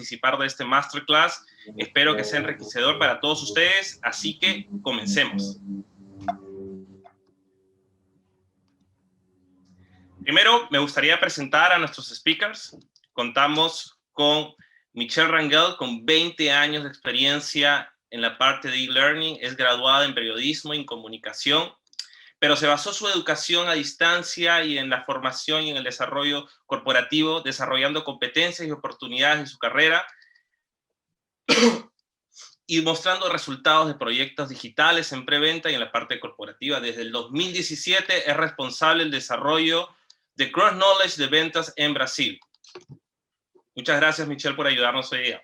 participar de este masterclass. Espero que sea enriquecedor para todos ustedes, así que comencemos. Primero, me gustaría presentar a nuestros speakers. Contamos con Michelle Rangel, con 20 años de experiencia en la parte de e-learning. Es graduada en periodismo y en comunicación, pero se basó su educación a distancia y en la formación y en el desarrollo corporativo, desarrollando competencias y oportunidades en su carrera y mostrando resultados de proyectos digitales en preventa y en la parte corporativa. Desde el 2017 es responsable del desarrollo de Cross Knowledge de ventas en Brasil. Muchas gracias, Michelle, por ayudarnos hoy día.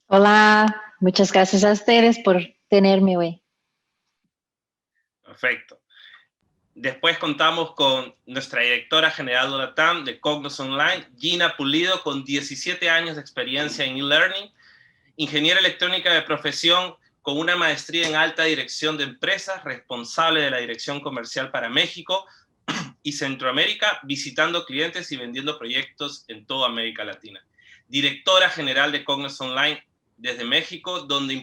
Hola, muchas gracias a ustedes por tenerme hoy. Perfecto. Después contamos con nuestra directora general de LATAM de Cognos Online, Gina Pulido, con 17 años de experiencia en e-learning, ingeniera electrónica de profesión con una maestría en alta dirección de empresas, responsable de la dirección comercial para México y Centroamérica, visitando clientes y vendiendo proyectos en toda América Latina. Directora general de Cognos Online desde México, donde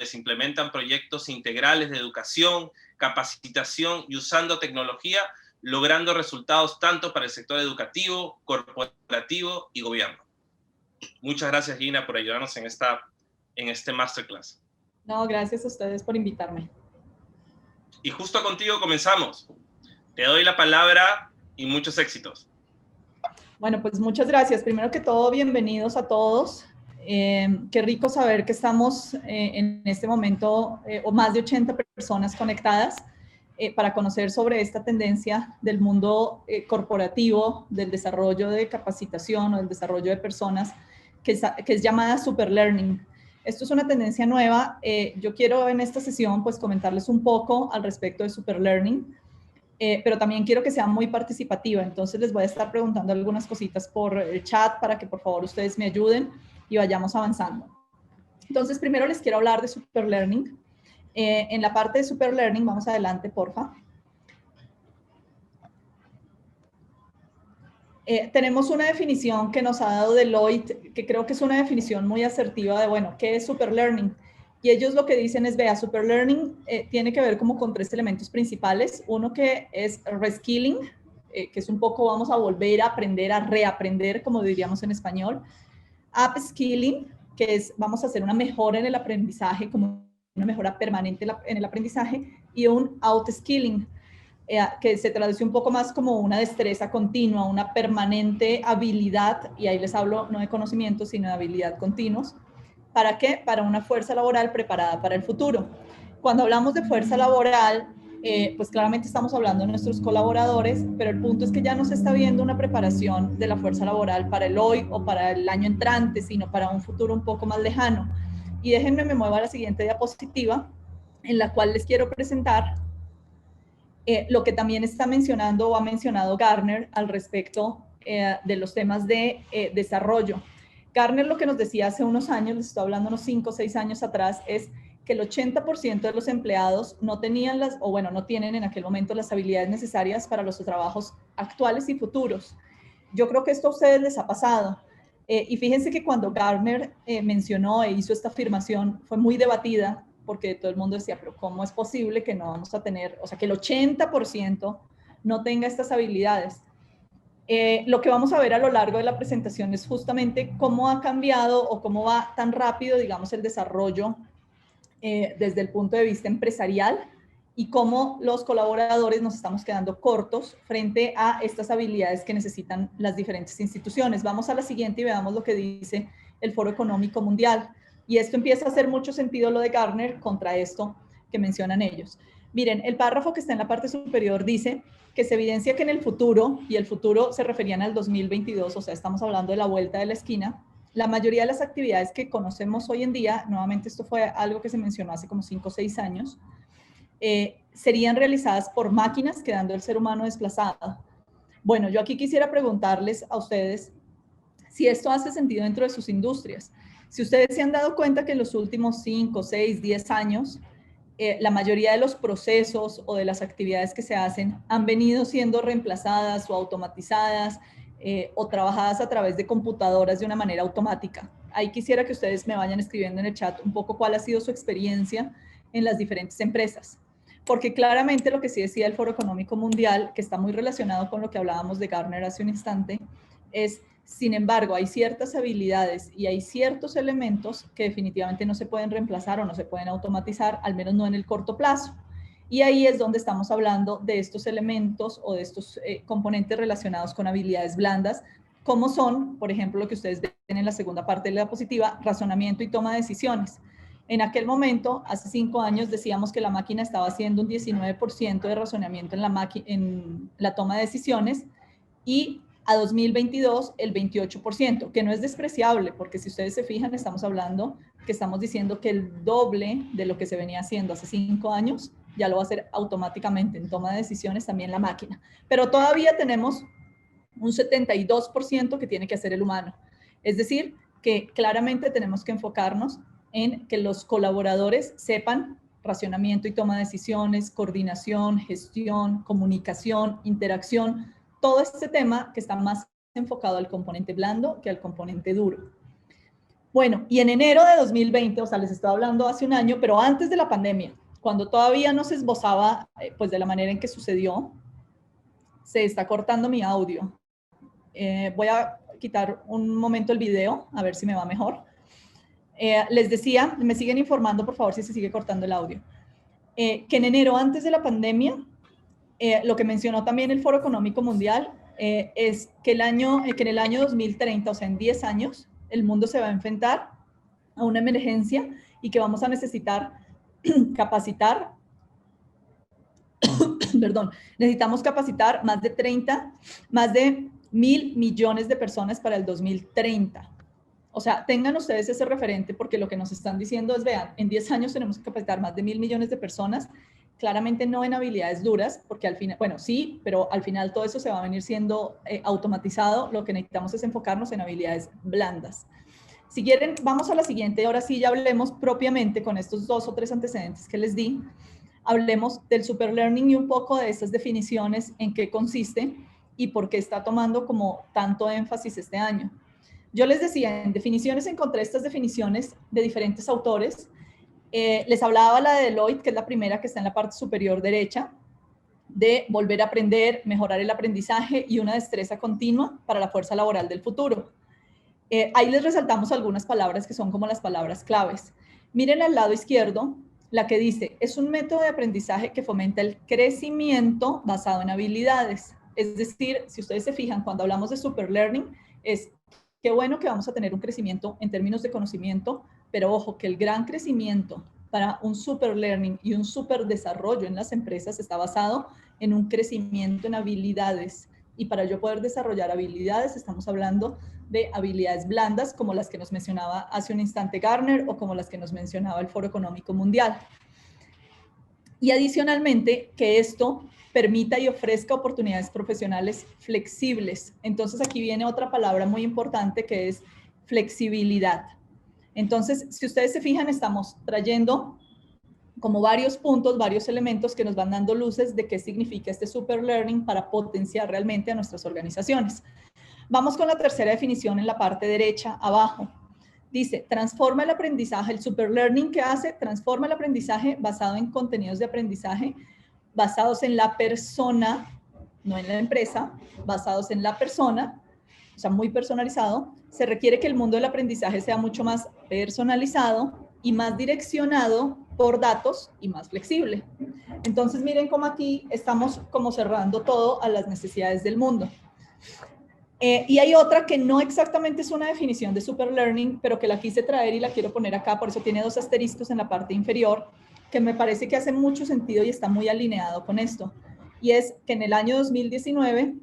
se implementan proyectos integrales de educación, capacitación y usando tecnología, logrando resultados tanto para el sector educativo, corporativo y gobierno. Muchas gracias, Gina, por ayudarnos en este masterclass. No, gracias a ustedes por invitarme. Y justo contigo comenzamos. Te doy la palabra y muchos éxitos. Bueno, pues muchas gracias. Primero que todo, bienvenidos a todos. Qué rico saber que estamos en este momento, o más de 80 personas conectadas para conocer sobre esta tendencia del mundo corporativo, del desarrollo de capacitación o del desarrollo de personas, que es llamada Super Learning. Esto es una tendencia nueva. Yo quiero en esta sesión pues comentarles un poco al respecto de Super Learning. Pero también quiero que sea muy participativa, entonces les voy a estar preguntando algunas cositas por el chat para que por favor ustedes me ayuden y vayamos avanzando. Entonces primero les quiero hablar de Super Learning. En la parte de Super Learning, vamos adelante, porfa. Tenemos una definición que nos ha dado Deloitte, que creo que es una definición muy asertiva de, bueno, ¿qué es Super Learning? Y ellos lo que dicen es, vea, Super Learning tiene que ver como con 3 elementos principales. Uno que es reskilling, que es un poco vamos a volver a aprender, a reaprender, como diríamos en español. Upskilling, que es vamos a hacer una mejora en el aprendizaje, como una mejora permanente en el aprendizaje. Y un outskilling, que se traduce un poco más como una destreza continua, una permanente habilidad, y ahí les hablo no de conocimiento, sino de habilidad continuos. ¿Para qué? Para una fuerza laboral preparada para el futuro. Cuando hablamos de fuerza laboral, pues claramente estamos hablando de nuestros colaboradores, pero el punto es que ya no se está viendo una preparación de la fuerza laboral para el hoy o para el año entrante, sino para un futuro un poco más lejano. Y déjenme me muevo a la siguiente diapositiva, en la cual les quiero presentar lo que también está mencionando o ha mencionado Gartner al respecto de los temas de desarrollo. Gartner lo que nos decía hace unos años, les estoy hablando unos 5 o 6 años atrás, es que el 80% de los empleados no tenían no tienen en aquel momento las habilidades necesarias para los trabajos actuales y futuros. Yo creo que esto a ustedes les ha pasado. Y fíjense que cuando Gartner mencionó e hizo esta afirmación, fue muy debatida, porque todo el mundo decía, pero ¿cómo es posible que no vamos a tener, o sea, que el 80% no tenga estas habilidades? Lo que vamos a ver a lo largo de la presentación es justamente cómo ha cambiado o cómo va tan rápido, digamos, el desarrollo desde el punto de vista empresarial y cómo los colaboradores nos estamos quedando cortos frente a estas habilidades que necesitan las diferentes instituciones. Vamos a la siguiente y veamos lo que dice el Foro Económico Mundial. Y esto empieza a hacer mucho sentido lo de Gartner contra esto que mencionan ellos. Miren, el párrafo que está en la parte superior dice que se evidencia que en el futuro, y el futuro se referían al 2022, o sea, estamos hablando de la vuelta de la esquina, la mayoría de las actividades que conocemos hoy en día, nuevamente esto fue algo que se mencionó hace como 5 o 6 años, serían realizadas por máquinas, quedando el ser humano desplazado. Bueno, yo aquí quisiera preguntarles a ustedes si esto hace sentido dentro de sus industrias. Si ustedes se han dado cuenta que en los últimos 5, 6, 10 años, la mayoría de los procesos o de las actividades que se hacen han venido siendo reemplazadas o automatizadas, o trabajadas a través de computadoras de una manera automática. Ahí quisiera que ustedes me vayan escribiendo en el chat un poco cuál ha sido su experiencia en las diferentes empresas. Porque claramente lo que sí decía el Foro Económico Mundial, que está muy relacionado con lo que hablábamos de Gartner hace un instante, es, sin embargo, hay ciertas habilidades y hay ciertos elementos que definitivamente no se pueden reemplazar o no se pueden automatizar, al menos no en el corto plazo. Y ahí es donde estamos hablando de estos elementos o de estos componentes relacionados con habilidades blandas, como son, por ejemplo, lo que ustedes ven en la segunda parte de la diapositiva, razonamiento y toma de decisiones. En aquel momento, hace 5 años, decíamos que la máquina estaba haciendo un 19% de razonamiento en la toma de decisiones y a 2022 el 28%, que no es despreciable, porque si ustedes se fijan, estamos hablando que estamos diciendo que el doble de lo que se venía haciendo hace 5 años ya lo va a hacer automáticamente en toma de decisiones también la máquina. Pero todavía tenemos un 72% que tiene que hacer el humano. Es decir, que claramente tenemos que enfocarnos en que los colaboradores sepan racionamiento y toma de decisiones, coordinación, gestión, comunicación, interacción, todo este tema que está más enfocado al componente blando que al componente duro. Bueno, y en enero de 2020, o sea, les estoy hablando hace un año, pero antes de la pandemia, cuando todavía no se esbozaba pues de la manera en que sucedió, se está cortando mi audio. Voy a quitar un momento el video, a ver si me va mejor. Les decía, me siguen informando, por favor, si se sigue cortando el audio, que en enero, antes de la pandemia, lo que mencionó también el Foro Económico Mundial, es que en el año 2030, o sea, en 10 años, el mundo se va a enfrentar a una emergencia y que vamos a necesitar capacitar, perdón, necesitamos capacitar más de 1.000 millones de personas para el 2030. O sea, tengan ustedes ese referente porque lo que nos están diciendo es, vean, en 10 años tenemos que capacitar más de 1.000 millones de personas, claramente no en habilidades duras, porque al final, bueno, sí, pero al final todo eso se va a venir siendo automatizado. Lo que necesitamos es enfocarnos en habilidades blandas. Si quieren, vamos a la siguiente. Ahora sí ya hablemos propiamente con estos 2 o 3 antecedentes que les di. Hablemos del superlearning y un poco de estas definiciones, en qué consiste y por qué está tomando como tanto énfasis este año. Yo les decía, en definiciones encontré estas definiciones de diferentes autores. Les hablaba la de Deloitte, que es la primera que está en la parte superior derecha, de volver a aprender, mejorar el aprendizaje y una destreza continua para la fuerza laboral del futuro. Ahí les resaltamos algunas palabras que son como las palabras claves. Miren al lado izquierdo, la que dice, es un método de aprendizaje que fomenta el crecimiento basado en habilidades. Es decir, si ustedes se fijan, cuando hablamos de superlearning, es qué bueno que vamos a tener un crecimiento en términos de conocimiento, pero ojo, que el gran crecimiento para un superlearning y un superdesarrollo en las empresas está basado en un crecimiento en habilidades. Y para yo poder desarrollar habilidades, estamos hablando de habilidades blandas, como las que nos mencionaba hace un instante Gartner o como las que nos mencionaba el Foro Económico Mundial. Y adicionalmente, que esto permita y ofrezca oportunidades profesionales flexibles. Entonces, aquí viene otra palabra muy importante que es flexibilidad. Entonces, si ustedes se fijan, estamos trayendo como varios puntos, varios elementos que nos van dando luces de qué significa este superlearning para potenciar realmente a nuestras organizaciones. Vamos con la tercera definición en la parte derecha abajo. Dice, transforma el aprendizaje, el superlearning que hace, transforma el aprendizaje basado en contenidos de aprendizaje basados en la persona, no en la empresa, basados en la persona, o sea, muy personalizado. Se requiere que el mundo del aprendizaje sea mucho más personalizado y más direccionado por datos y más flexible. Entonces, miren cómo aquí estamos como cerrando todo a las necesidades del mundo. Y hay otra que no exactamente es una definición de superlearning, pero que la quise traer y la quiero poner acá, por eso tiene 2 asteriscos en la parte inferior, que me parece que hace mucho sentido y está muy alineado con esto. Y es que en el año 2019,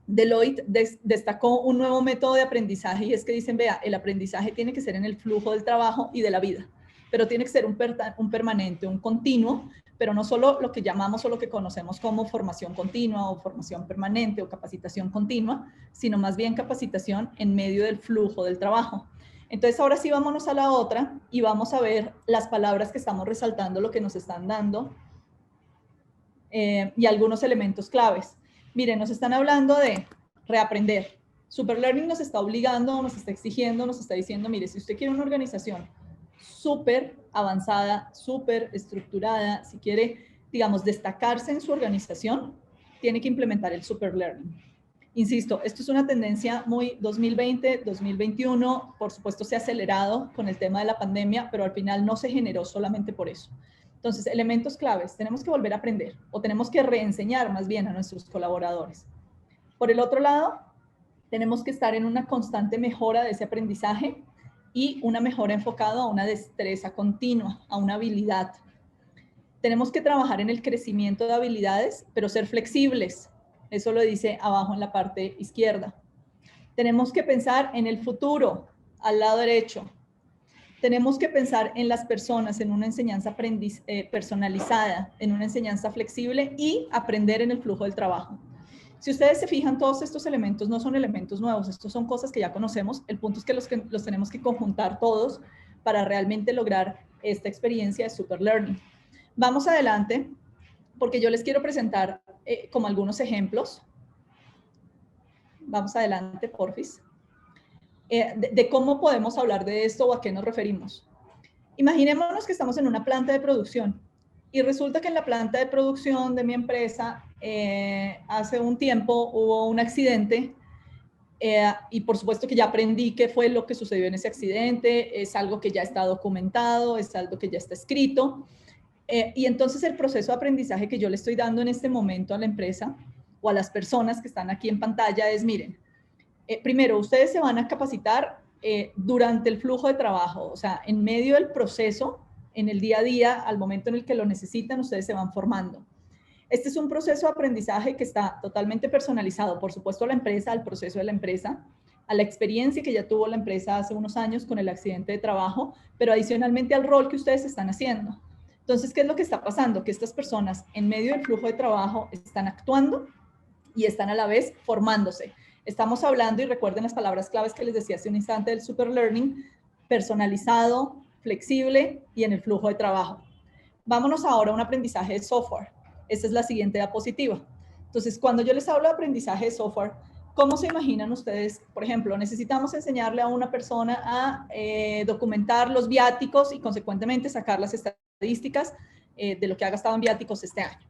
Deloitte destacó un nuevo método de aprendizaje y es que dicen, vea, el aprendizaje tiene que ser en el flujo del trabajo y de la vida, pero tiene que ser un permanente, un continuo, pero no solo lo que llamamos o lo que conocemos como formación continua o formación permanente o capacitación continua, sino más bien capacitación en medio del flujo del trabajo. Entonces, ahora sí vámonos a la otra y vamos a ver las palabras que estamos resaltando, lo que nos están dando y algunos elementos claves. Miren, nos están hablando de reaprender. Superlearning nos está obligando, nos está exigiendo, nos está diciendo, mire, si usted quiere una organización súper avanzada, súper estructurada, si quiere, digamos, destacarse en su organización, tiene que implementar el Superlearning. Insisto, esto es una tendencia muy 2020, 2021, por supuesto se ha acelerado con el tema de la pandemia, pero al final no se generó solamente por eso. Entonces, elementos claves, tenemos que volver a aprender o tenemos que reenseñar más bien a nuestros colaboradores. Por el otro lado, tenemos que estar en una constante mejora de ese aprendizaje y una mejora enfocada a una destreza continua, a una habilidad. Tenemos que trabajar en el crecimiento de habilidades, pero ser flexibles. Eso lo dice abajo en la parte izquierda. Tenemos que pensar en el futuro, al lado derecho. Tenemos que pensar en las personas, en una enseñanza personalizada, en una enseñanza flexible y aprender en el flujo del trabajo. Si ustedes se fijan, todos estos elementos no son elementos nuevos, estos son cosas que ya conocemos. El punto es que los tenemos que conjuntar todos para realmente lograr esta experiencia de Superlearning. Vamos adelante, porque yo les quiero presentar como algunos ejemplos. Vamos adelante, porfis. De cómo podemos hablar de esto o a qué nos referimos. Imaginémonos que estamos en una planta de producción y resulta que en la planta de producción de mi empresa hace un tiempo hubo un accidente y por supuesto que ya aprendí qué fue lo que sucedió en ese accidente, es algo que ya está documentado, es algo que ya está escrito y entonces el proceso de aprendizaje que yo le estoy dando en este momento a la empresa o a las personas que están aquí en pantalla es, miren, primero, ustedes se van a capacitar durante el flujo de trabajo, o sea, en medio del proceso, en el día a día, al momento en el que lo necesitan, ustedes se van formando. Este es un proceso de aprendizaje que está totalmente personalizado, por supuesto, a la empresa, al proceso de la empresa, a la experiencia que ya tuvo la empresa hace unos años con el accidente de trabajo, pero adicionalmente al rol que ustedes están haciendo. Entonces, ¿qué es lo que está pasando? Que estas personas, en medio del flujo de trabajo, están actuando y están a la vez formándose. Estamos hablando, y recuerden las palabras claves que les decía hace un instante, del Superlearning, personalizado, flexible y en el flujo de trabajo. Vámonos ahora a un aprendizaje de software. Esta es la siguiente diapositiva. Entonces, cuando yo les hablo de aprendizaje de software, ¿cómo se imaginan ustedes? Por ejemplo, necesitamos enseñarle a una persona a documentar los viáticos y consecuentemente sacar las estadísticas de lo que ha gastado en viáticos este año.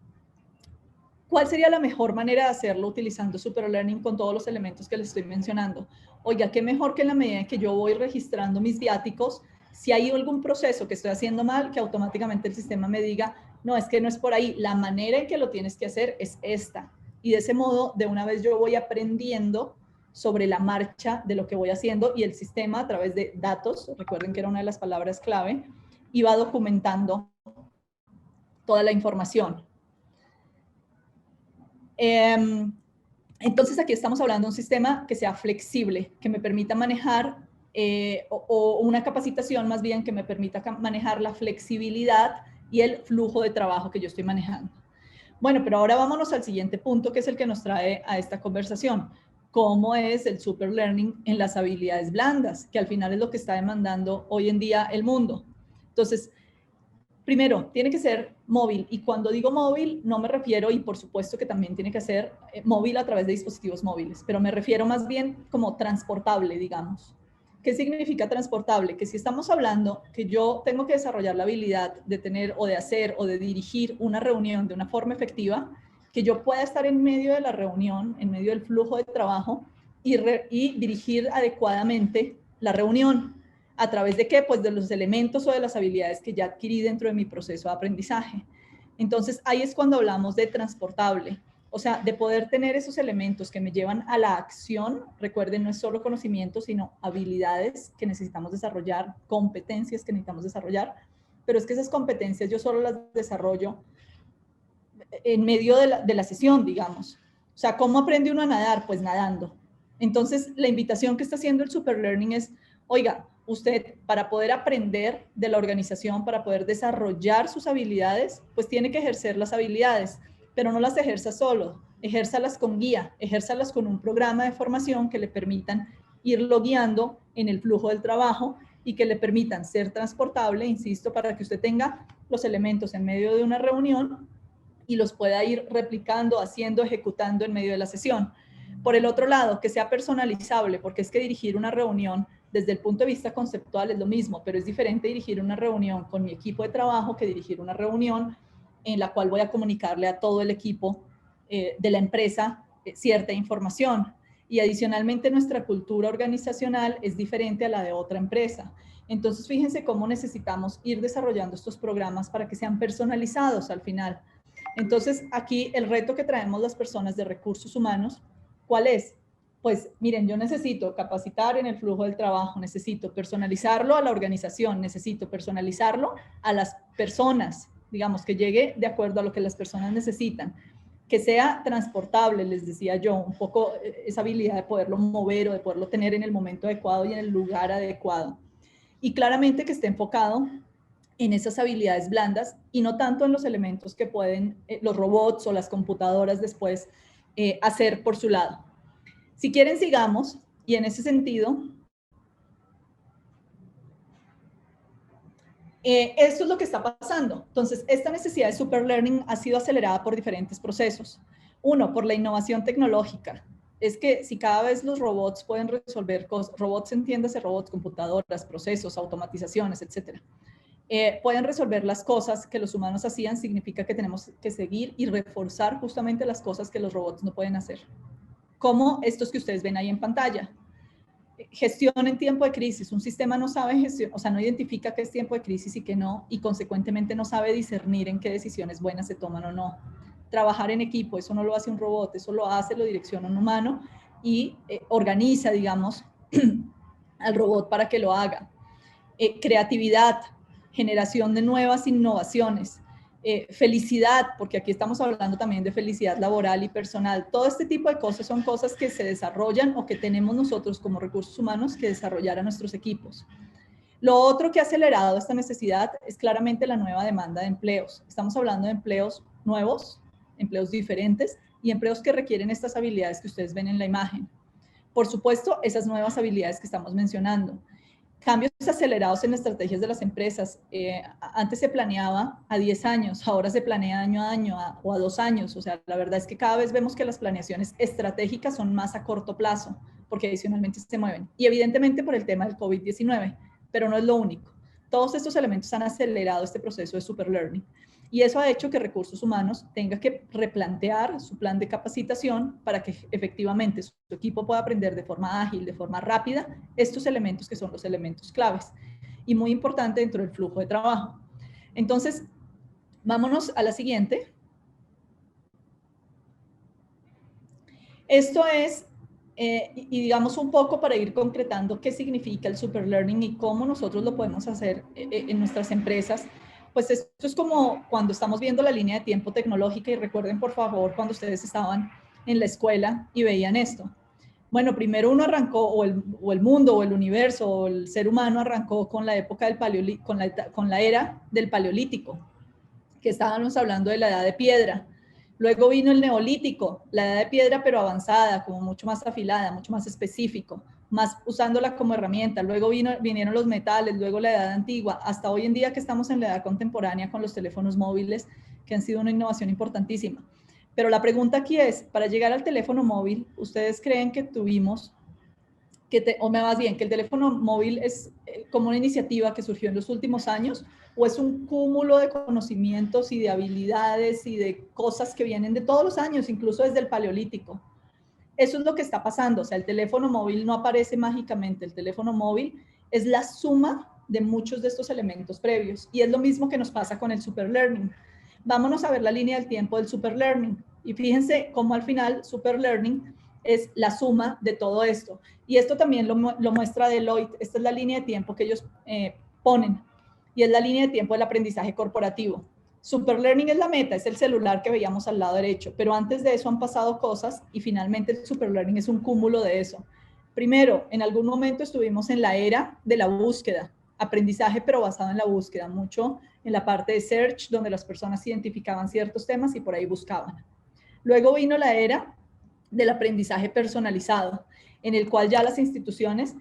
¿Cuál sería la mejor manera de hacerlo utilizando Superlearning con todos los elementos que les estoy mencionando? Oiga, qué mejor que en la medida en que yo voy registrando mis viáticos, si hay algún proceso que estoy haciendo mal, que automáticamente el sistema me diga, no, es que no es por ahí, la manera en que lo tienes que hacer es esta. Y de ese modo, de una vez yo voy aprendiendo sobre la marcha de lo que voy haciendo y el sistema a través de datos, recuerden que era una de las palabras clave, iba documentando toda la información. Entonces aquí estamos hablando de un sistema que sea flexible, que me permita manejar, o una capacitación más bien que me permita manejar la flexibilidad y el flujo de trabajo que yo estoy manejando. Bueno, pero ahora vámonos al siguiente punto, que es el que nos trae a esta conversación. ¿Cómo es el Superlearning en las habilidades blandas? Que al final es lo que está demandando hoy en día el mundo. Entonces, primero, tiene que ser móvil. Y cuando digo móvil, no me refiero, y por supuesto que también tiene que ser móvil a través de dispositivos móviles, pero me refiero más bien como transportable, digamos. ¿Qué significa transportable? Que si estamos hablando que yo tengo que desarrollar la habilidad de tener o de hacer o de dirigir una reunión de una forma efectiva, que yo pueda estar en medio de la reunión, en medio del flujo de trabajo y dirigir adecuadamente la reunión. ¿A través de qué? Pues de los elementos o de las habilidades que ya adquirí dentro de mi proceso de aprendizaje. Entonces, ahí es cuando hablamos de transportable. O sea, de poder tener esos elementos que me llevan a la acción. Recuerden, no es solo conocimiento, sino habilidades que necesitamos desarrollar, competencias que necesitamos desarrollar. Pero es que esas competencias yo solo las desarrollo en medio de la sesión, digamos. O sea, ¿cómo aprende uno a nadar? Pues nadando. Entonces, la invitación que está haciendo el Superlearning es, oiga, usted para poder aprender de la organización, para poder desarrollar sus habilidades, pues tiene que ejercer las habilidades, pero no las ejerza solo, ejérzalas con guía, ejérzalas con un programa de formación que le permitan irlo guiando en el flujo del trabajo y que le permitan ser transportable, insisto, para que usted tenga los elementos en medio de una reunión y los pueda ir replicando, haciendo, ejecutando en medio de la sesión. Por el otro lado, que sea personalizable, porque es que dirigir una reunión desde el punto de vista conceptual es lo mismo, pero es diferente dirigir una reunión con mi equipo de trabajo que dirigir una reunión en la cual voy a comunicarle a todo el equipo de la empresa cierta información. Y adicionalmente nuestra cultura organizacional es diferente a la de otra empresa. Entonces fíjense cómo necesitamos ir desarrollando estos programas para que sean personalizados al final. Entonces aquí el reto que traemos las personas de recursos humanos, ¿cuál es? Pues miren, yo necesito capacitar en el flujo del trabajo, necesito personalizarlo a la organización, necesito personalizarlo a las personas, digamos, que llegue de acuerdo a lo que las personas necesitan, que sea transportable, les decía yo, un poco esa habilidad de poderlo mover o de poderlo tener en el momento adecuado y en el lugar adecuado. Y claramente que esté enfocado en esas habilidades blandas y no tanto en los elementos que pueden los robots o las computadoras después hacer por su lado. Si quieren, sigamos, y en ese sentido, esto es lo que está pasando. Entonces, esta necesidad de superlearning ha sido acelerada por diferentes procesos. Uno, por la innovación tecnológica. Es que si cada vez los robots pueden resolver cosas, robots, entiéndase robots, computadoras, procesos, automatizaciones, etcétera, pueden resolver las cosas que los humanos hacían, significa que tenemos que seguir y reforzar justamente las cosas que los robots no pueden hacer. Como estos que ustedes ven ahí en pantalla. Gestión en tiempo de crisis. Un sistema no sabe gestionar, o sea, no identifica qué es tiempo de crisis y qué no, y consecuentemente no sabe discernir en qué decisiones buenas se toman o no. Trabajar en equipo, eso no lo hace un robot, eso lo direcciona un humano y organiza, digamos, al robot para que lo haga. Creatividad, generación de nuevas innovaciones. Felicidad, porque aquí estamos hablando también de felicidad laboral y personal. Todo este tipo de cosas son cosas que se desarrollan o que tenemos nosotros como recursos humanos que desarrollar a nuestros equipos. Lo otro que ha acelerado esta necesidad es claramente la nueva demanda de empleos. Estamos hablando de empleos nuevos, empleos diferentes y empleos que requieren estas habilidades que ustedes ven en la imagen. Por supuesto, esas nuevas habilidades que estamos mencionando. Cambios acelerados en estrategias de las empresas. Antes se planeaba a 10 años, ahora se planea año a año o a 2 años. O sea, la verdad es que cada vez vemos que las planeaciones estratégicas son más a corto plazo, porque adicionalmente se mueven. Y evidentemente por el tema del COVID-19, pero no es lo único. Todos estos elementos han acelerado este proceso de superlearning. Y eso ha hecho que recursos humanos tenga que replantear su plan de capacitación para que efectivamente su equipo pueda aprender de forma ágil, de forma rápida, estos elementos que son los elementos claves y muy importante dentro del flujo de trabajo. Entonces, vámonos a la siguiente. Esto es, y digamos un poco para ir concretando qué significa el superlearning y cómo nosotros lo podemos hacer en nuestras empresas. Pues esto es como cuando estamos viendo la línea de tiempo tecnológica y recuerden por favor cuando ustedes estaban en la escuela y veían esto. Bueno, primero uno arrancó, o el mundo, o el universo, o el ser humano arrancó con la época del paleolítico, con la era del paleolítico, que estábamos hablando de la edad de piedra. Luego vino el neolítico, la edad de piedra pero avanzada, como mucho más afilada, mucho más específico, más usándola como herramienta. Luego vinieron los metales, luego la edad antigua, hasta hoy en día que estamos en la edad contemporánea con los teléfonos móviles, que han sido una innovación importantísima. Pero la pregunta aquí es, para llegar al teléfono móvil, ¿ustedes creen que tuvimos, o más bien, que el teléfono móvil es como una iniciativa que surgió en los últimos años, o es un cúmulo de conocimientos y de habilidades y de cosas que vienen de todos los años, incluso desde el paleolítico? Eso es lo que está pasando, o sea, el teléfono móvil no aparece mágicamente, el teléfono móvil es la suma de muchos de estos elementos previos, y es lo mismo que nos pasa con el superlearning. Vámonos a ver la línea del tiempo del superlearning, y fíjense cómo al final superlearning es la suma de todo esto, y esto también lo muestra Deloitte. Esta es la línea de tiempo que ellos ponen, y es la línea de tiempo del aprendizaje corporativo. Superlearning es la meta, es el celular que veíamos al lado derecho, pero antes de eso han pasado cosas y finalmente el superlearning es un cúmulo de eso. Primero, en algún momento estuvimos en la era de la búsqueda, aprendizaje pero basado en la búsqueda, mucho en la parte de search, donde las personas identificaban ciertos temas y por ahí buscaban. Luego vino la era del aprendizaje personalizado, en el cual ya las instituciones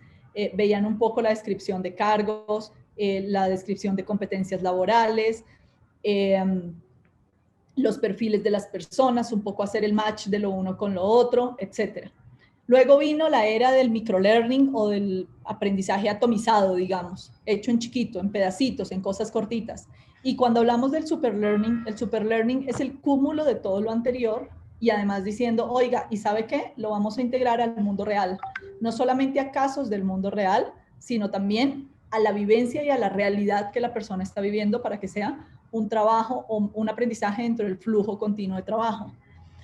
veían un poco la descripción de cargos, la descripción de competencias laborales, los perfiles de las personas, un poco hacer el match de lo uno con lo otro, etc. Luego vino la era del microlearning o del aprendizaje atomizado, digamos, hecho en chiquito, en pedacitos, en cosas cortitas. Y cuando hablamos del superlearning, el superlearning es el cúmulo de todo lo anterior y además diciendo, oiga, ¿y sabe qué? Lo vamos a integrar al mundo real. No solamente a casos del mundo real, sino también a la vivencia y a la realidad que la persona está viviendo para que sea un trabajo o un aprendizaje dentro del flujo continuo de trabajo.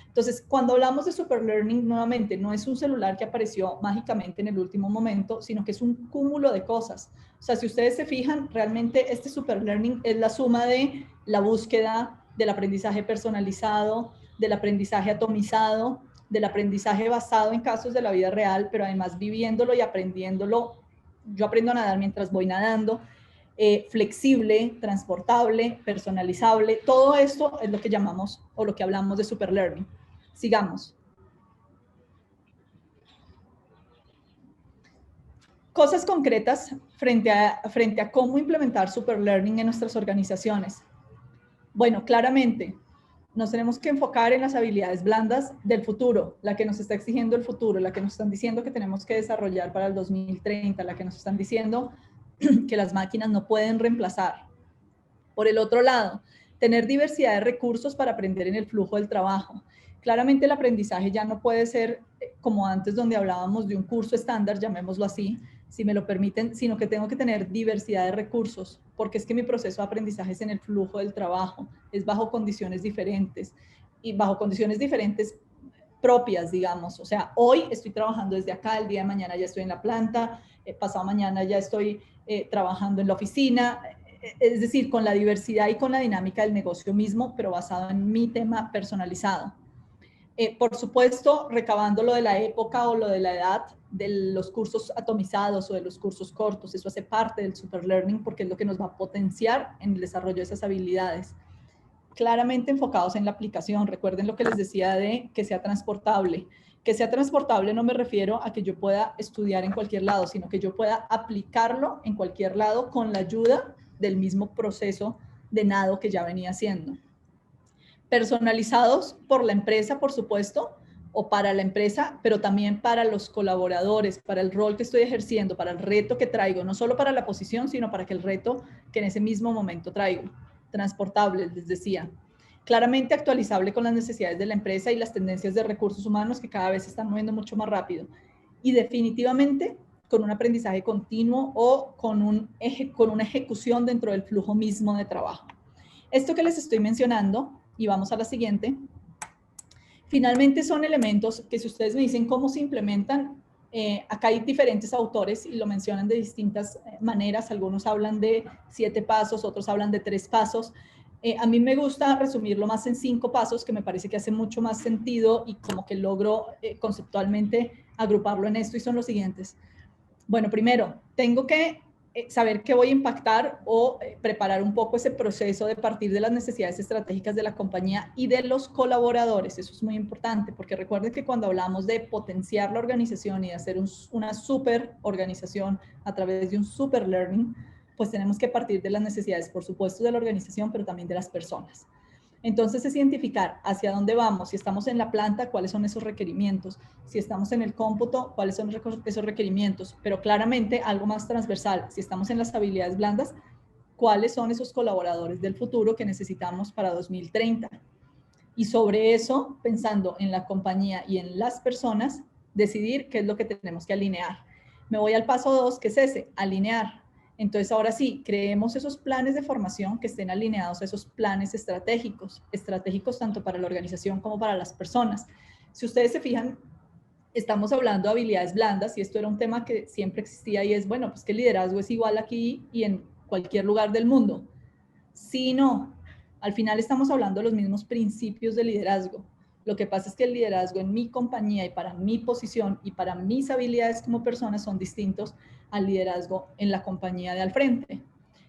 Entonces, cuando hablamos de superlearning, nuevamente, no es un celular que apareció mágicamente en el último momento, sino que es un cúmulo de cosas. O sea, si ustedes se fijan, realmente este superlearning es la suma de la búsqueda, del aprendizaje personalizado, del aprendizaje atomizado, del aprendizaje basado en casos de la vida real, pero además viviéndolo y aprendiéndolo. Yo aprendo a nadar mientras voy nadando. Flexible, transportable, personalizable. Todo esto es lo que llamamos o lo que hablamos de superlearning. Sigamos. Cosas concretas frente a cómo implementar superlearning en nuestras organizaciones. Bueno, claramente nos tenemos que enfocar en las habilidades blandas del futuro, la que nos está exigiendo el futuro, la que nos están diciendo que tenemos que desarrollar para el 2030, la que nos están diciendo que las máquinas no pueden reemplazar. Por el otro lado, tener diversidad de recursos para aprender en el flujo del trabajo. Claramente el aprendizaje ya no puede ser como antes, donde hablábamos de un curso estándar, llamémoslo así, si me lo permiten, sino que tengo que tener diversidad de recursos, porque es que mi proceso de aprendizaje es en el flujo del trabajo, es bajo condiciones diferentes, y bajo condiciones diferentes propias, digamos. O sea, hoy estoy trabajando desde acá, el día de mañana ya estoy en la planta, pasado mañana ya estoy trabajando en la oficina, es decir, con la diversidad y con la dinámica del negocio mismo, pero basado en mi tema personalizado. Por supuesto, recabando lo de la época o lo de la edad, de los cursos atomizados o de los cursos cortos, eso hace parte del superlearning porque es lo que nos va a potenciar en el desarrollo de esas habilidades. Claramente enfocados en la aplicación. Recuerden lo que les decía de que sea transportable. Que sea transportable no me refiero a que yo pueda estudiar en cualquier lado, sino que yo pueda aplicarlo en cualquier lado con la ayuda del mismo proceso de nado que ya venía haciendo. Personalizados por la empresa, por supuesto, o para la empresa, pero también para los colaboradores, para el rol que estoy ejerciendo, para el reto que traigo, no solo para la posición, sino para que el reto que en ese mismo momento traigo. Transportable, les decía. Claramente actualizable con las necesidades de la empresa y las tendencias de recursos humanos que cada vez se están moviendo mucho más rápido. Y definitivamente con un aprendizaje continuo o con una ejecución dentro del flujo mismo de trabajo. Esto que les estoy mencionando, y vamos a la siguiente, finalmente son elementos que si ustedes me dicen cómo se implementan, acá hay diferentes autores y lo mencionan de distintas maneras. Algunos hablan de 7 pasos, otros hablan de 3 pasos. A mí me gusta resumirlo más en 5 pasos, que me parece que hace mucho más sentido y como que logro conceptualmente agruparlo en esto, y son los siguientes. Bueno, primero, tengo que saber qué voy a impactar o preparar un poco ese proceso de partir de las necesidades estratégicas de la compañía y de los colaboradores. Eso es muy importante, porque recuerden que cuando hablamos de potenciar la organización y de hacer una super organización a través de un super learning, pues tenemos que partir de las necesidades, por supuesto, de la organización, pero también de las personas. Entonces es identificar hacia dónde vamos. Si estamos en la planta, cuáles son esos requerimientos. Si estamos en el cómputo, cuáles son esos requerimientos. Pero claramente algo más transversal. Si estamos en las habilidades blandas, cuáles son esos colaboradores del futuro que necesitamos para 2030. Y sobre eso, pensando en la compañía y en las personas, decidir qué es lo que tenemos que alinear. Me voy al paso 2, que es ese, alinear. Entonces, ahora sí, creemos esos planes de formación que estén alineados a esos planes estratégicos tanto para la organización como para las personas. Si ustedes se fijan, estamos hablando de habilidades blandas y esto era un tema que siempre existía y es, bueno, pues que el liderazgo es igual aquí y en cualquier lugar del mundo. Sí, no. Al final estamos hablando de los mismos principios de liderazgo. Lo que pasa es que el liderazgo en mi compañía y para mi posición y para mis habilidades como persona son distintos al liderazgo en la compañía de al frente.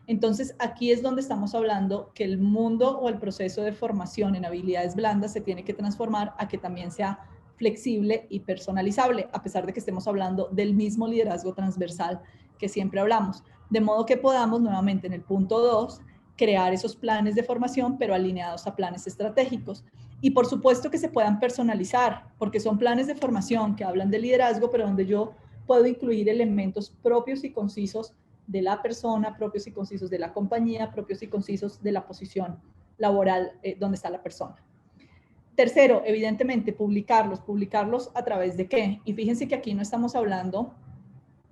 Entonces, aquí es donde estamos hablando que el mundo o el proceso de formación en habilidades blandas se tiene que transformar a que también sea flexible y personalizable, a pesar de que estemos hablando del mismo liderazgo transversal que siempre hablamos. De modo que podamos, nuevamente en el punto 2, crear esos planes de formación, pero alineados a planes estratégicos. Y por supuesto que se puedan personalizar, porque son planes de formación que hablan de liderazgo, pero donde yo puedo incluir elementos propios y concisos de la persona, propios y concisos de la compañía, propios y concisos de la posición laboral donde está la persona. Tercero, evidentemente, publicarlos a través de qué. Y fíjense que aquí no estamos hablando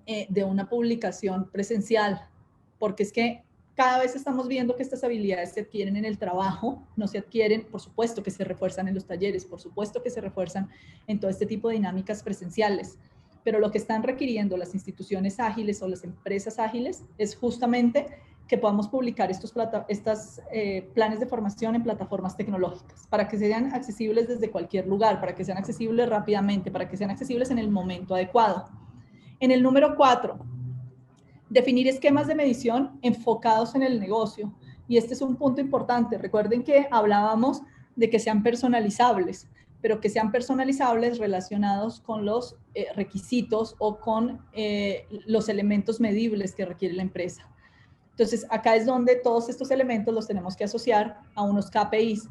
de una publicación presencial, porque es que cada vez estamos viendo que estas habilidades se adquieren en el trabajo, no se adquieren, por supuesto que se refuerzan en los talleres, por supuesto que se refuerzan en todo este tipo de dinámicas presenciales, pero lo que están requiriendo las instituciones ágiles o las empresas ágiles es justamente que podamos publicar estos planes de formación en plataformas tecnológicas, para que sean accesibles desde cualquier lugar, para que sean accesibles rápidamente, para que sean accesibles en el momento adecuado. En el número 4, definir esquemas de medición enfocados en el negocio. Y este es un punto importante. Recuerden que hablábamos de que sean personalizables, pero que sean personalizables relacionados con los requisitos o con los elementos medibles que requiere la empresa. Entonces, acá es donde todos estos elementos los tenemos que asociar a unos KPIs.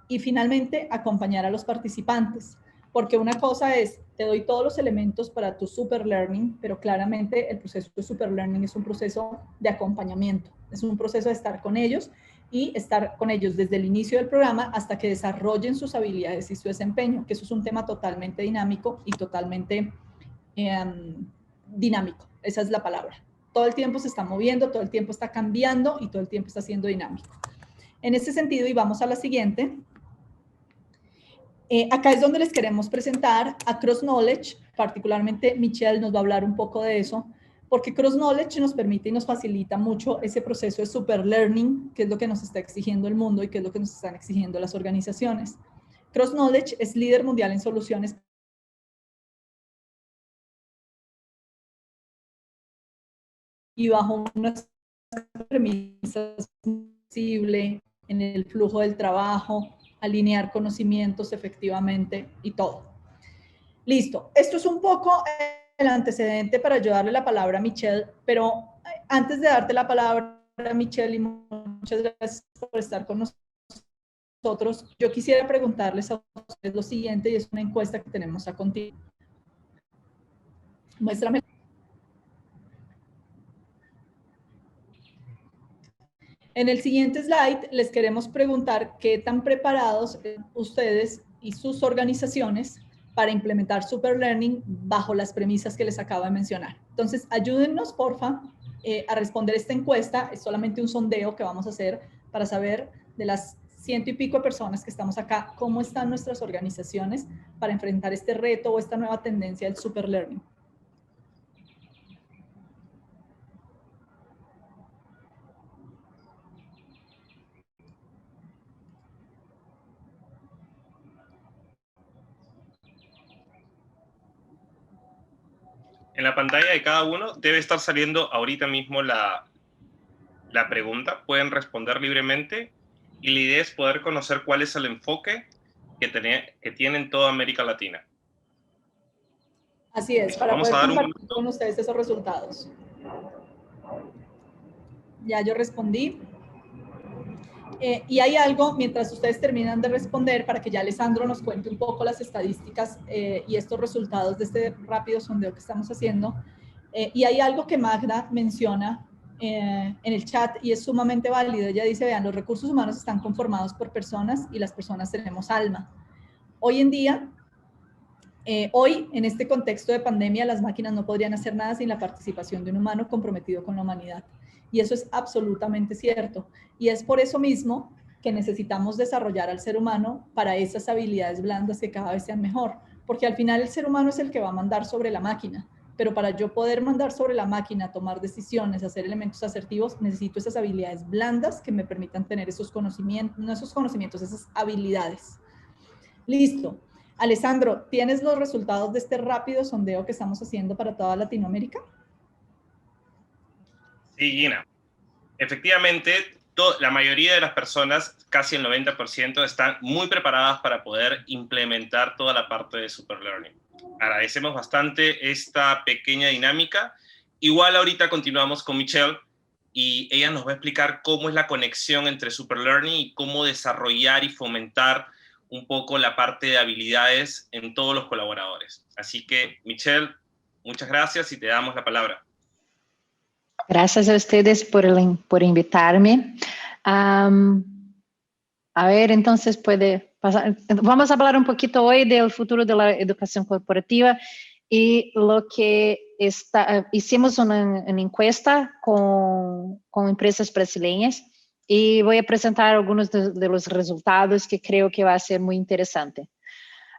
Y finalmente, acompañar a los participantes. Porque una cosa es, te doy todos los elementos para tu super learning, pero claramente el proceso de super learning es un proceso de acompañamiento, es un proceso de estar con ellos y estar con ellos desde el inicio del programa hasta que desarrollen sus habilidades y su desempeño, que eso es un tema totalmente dinámico y totalmente dinámico, esa es la palabra. Todo el tiempo se está moviendo, todo el tiempo está cambiando y todo el tiempo está siendo dinámico. En ese sentido, y vamos a la siguiente, acá es donde les queremos presentar a Cross Knowledge, particularmente Michelle nos va a hablar un poco de eso, porque Cross Knowledge nos permite y nos facilita mucho ese proceso de super learning, que es lo que nos está exigiendo el mundo y que es lo que nos están exigiendo las organizaciones. Cross Knowledge es líder mundial en soluciones y bajo unas premisas flexibles en el flujo del trabajo, alinear conocimientos efectivamente y todo. Listo. Esto es un poco el antecedente para yo darle la palabra a Michelle, pero antes de darte la palabra a Michelle, y muchas gracias por estar con nosotros, yo quisiera preguntarles a ustedes lo siguiente, y es una encuesta que tenemos a continuación. Muéstrame. En el siguiente slide les queremos preguntar qué tan preparados ustedes y sus organizaciones para implementar Super Learning bajo las premisas que les acabo de mencionar. Entonces, ayúdennos, porfa, a responder esta encuesta. Es solamente un sondeo que vamos a hacer para saber de las 100 y pico de personas que estamos acá, cómo están nuestras organizaciones para enfrentar este reto o esta nueva tendencia del Super Learning. En la pantalla de cada uno debe estar saliendo ahorita mismo la pregunta. Pueden responder libremente y la idea es poder conocer cuál es el enfoque que tiene toda América Latina. Así es, para poder compartir con ustedes esos resultados. Ya yo respondí. Y hay algo, mientras ustedes terminan de responder, para que ya Alessandro nos cuente un poco las estadísticas y estos resultados de este rápido sondeo que estamos haciendo. Y hay algo que Magda menciona en el chat y es sumamente válido. Ella dice, vean, los recursos humanos están conformados por personas y las personas tenemos alma. Hoy en día, hoy, en este contexto de pandemia, las máquinas no podrían hacer nada sin la participación de un humano comprometido con la humanidad. Y eso es absolutamente cierto. Y es por eso mismo que necesitamos desarrollar al ser humano para esas habilidades blandas que cada vez sean mejor. Porque al final el ser humano es el que va a mandar sobre la máquina. Pero para yo poder mandar sobre la máquina, tomar decisiones, hacer elementos asertivos, necesito esas habilidades blandas que me permitan tener esos conocimientos, no esos conocimientos, esas habilidades. Listo. Alessandro, ¿tienes los resultados de este rápido sondeo que estamos haciendo para toda Latinoamérica? Sí, Gina. Efectivamente, la mayoría de las personas, casi el 90%, están muy preparadas para poder implementar toda la parte de Super Learning. Agradecemos bastante esta pequeña dinámica. Igual ahorita continuamos con Michelle y ella nos va a explicar cómo es la conexión entre Super Learning y cómo desarrollar y fomentar un poco la parte de habilidades en todos los colaboradores. Así que, Michelle, muchas gracias y te damos la palabra. Gracias a ustedes por invitarme. A ver, entonces puede pasar. Vamos a hablar un poquito hoy del futuro de la educación corporativa y lo que hicimos una encuesta con empresas brasileñas y voy a presentar algunos de los resultados que creo que va a ser muy interesante.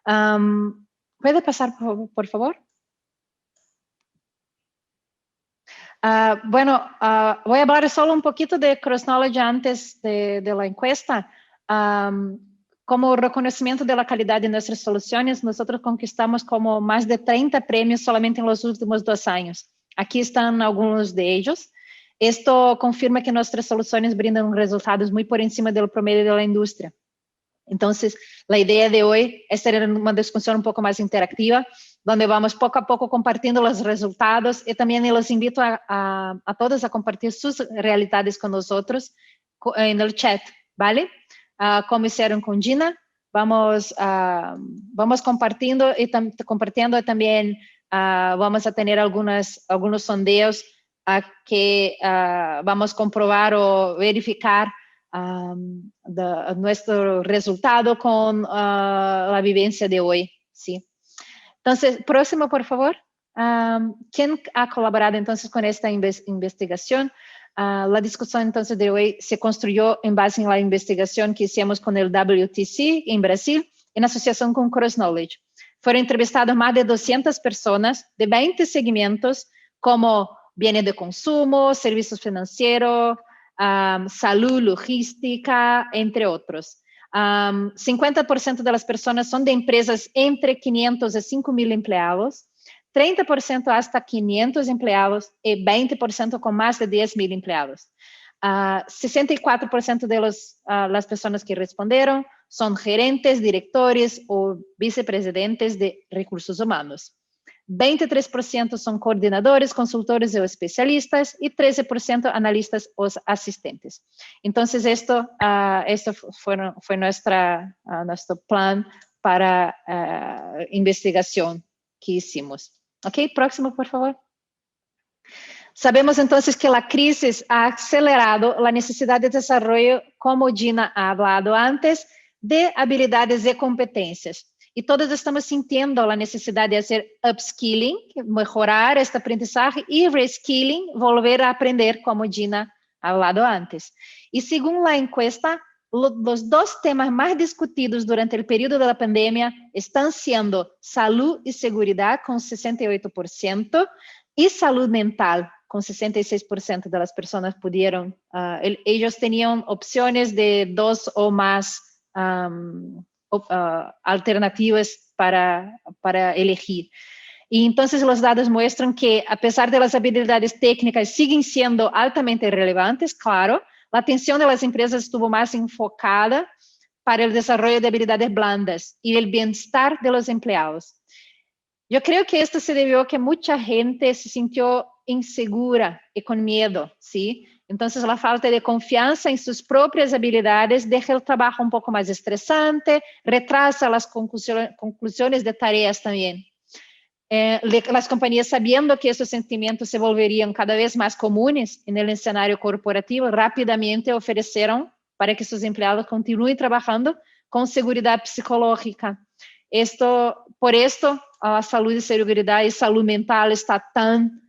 ¿Puede pasar, por favor? Bueno, voy a hablar solo un poquito de Cross Knowledge antes de la encuesta. Como reconocimiento de la calidad de nuestras soluciones, nosotros conquistamos como más de 30 premios solamente en los últimos 2 años. Aquí están algunos de ellos. Esto confirma que nuestras soluciones brindan resultados muy por encima del promedio de la industria. Entonces, la idea de hoy es tener una discusión un poco más interactiva, donde vamos poco a poco compartiendo los resultados y también los invito a todos a compartir sus realidades con nosotros en el chat, ¿vale? Como hicieron con Gina, vamos compartiendo y también vamos a tener algunos sondeos que vamos a comprobar o verificar nuestro resultado con la vivencia de hoy, ¿sí? Entonces, próximo, por favor. ¿Quién ha colaborado entonces con esta investigación? La discusión entonces de hoy se construyó en base en la investigación que hicimos con el WTC en Brasil, en asociación con Cross Knowledge. Fueron entrevistadas más de 200 personas de 20 segmentos como bienes de consumo, servicios financieros, salud, logística, entre otros. 50% de las personas son de empresas entre 500 y 5,000 empleados, 30% hasta 500 empleados y 20% con más de 10,000 empleados. 64% de las personas que respondieron son gerentes, directores o vicepresidentes de recursos humanos. 23% son coordinadores, consultores o especialistas y 13% analistas o asistentes. Entonces, esto fue nuestro plan para investigación que hicimos. Ok, próximo, por favor. Sabemos entonces que la crisis ha acelerado la necesidad de desarrollo, como Gina ha hablado antes, de habilidades y competencias. Y todos estamos sintiendo la necesidad de hacer upskilling, mejorar este aprendizaje, y reskilling, volver a aprender, como Gina ha hablado antes. Y según la encuesta, los 2 temas más discutidos durante el periodo de la pandemia están siendo salud y seguridad, con 68%, y salud mental, con 66% de las personas pudieron. Ellos tenían opciones de 2 o más alternativas para elegir. Y entonces los datos muestran que, a pesar de las habilidades técnicas siguen siendo altamente relevantes, claro, la atención de las empresas estuvo más enfocada para el desarrollo de habilidades blandas y el bienestar de los empleados. Yo creo que esto se debió a que mucha gente se sintió insegura y con miedo, ¿sí? Entonces, la falta de confianza en sus propias habilidades deja el trabajo un poco más estresante, retrasa las conclusiones de tareas también. Las compañías, sabiendo que estos sentimientos se volverían cada vez más comunes en el escenario corporativo, rápidamente ofrecieron para que sus empleados continúen trabajando con seguridad psicológica. Por esto, a salud y seguridad y salud mental está tan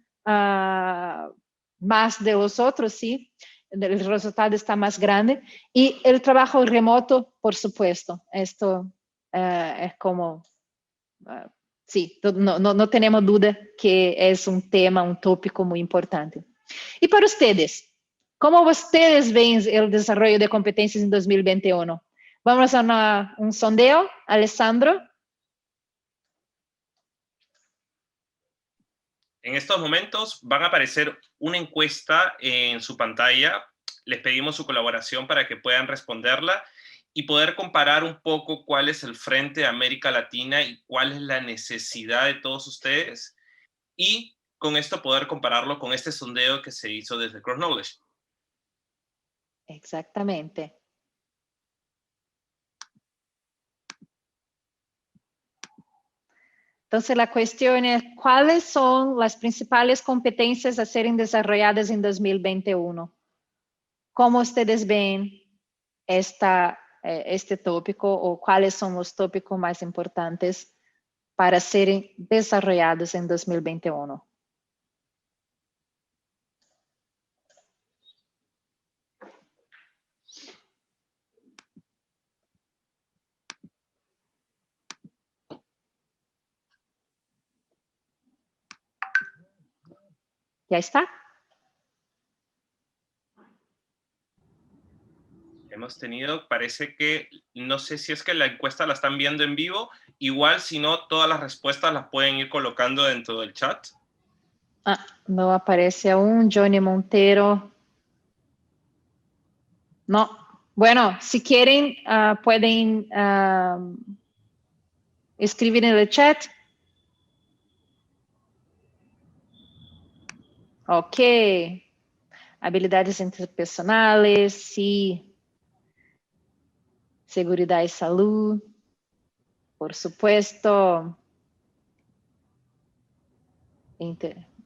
más de los otros, ¿sí? El resultado está más grande. Y el trabajo remoto, por supuesto. Esto es como... sí, no tenemos duda que es un tema, un tópico muy importante. Y para ustedes, ¿cómo ustedes ven el desarrollo de competencias en 2021? Vamos a un sondeo, Alessandro. En estos momentos van a aparecer una encuesta en su pantalla. Les pedimos su colaboración para que puedan responderla y poder comparar un poco cuál es el frente de América Latina y cuál es la necesidad de todos ustedes. Y con esto poder compararlo con este sondeo que se hizo desde Cross Knowledge. Exactamente. Entonces, la cuestión es, ¿cuáles son las principales competencias a ser desarrolladas en 2021? ¿Cómo ustedes ven este tópico o cuáles son los tópicos más importantes para ser desarrollados en 2021? ¿Ya está? Hemos tenido, parece que, no sé si es que la encuesta la están viendo en vivo, igual si no, todas las respuestas las pueden ir colocando dentro del chat. No aparece aún Johnny Montero. No. Bueno, si quieren, pueden escribir en el chat. Ok. Habilidades interpersonales, sí. Seguridad y salud. Por supuesto.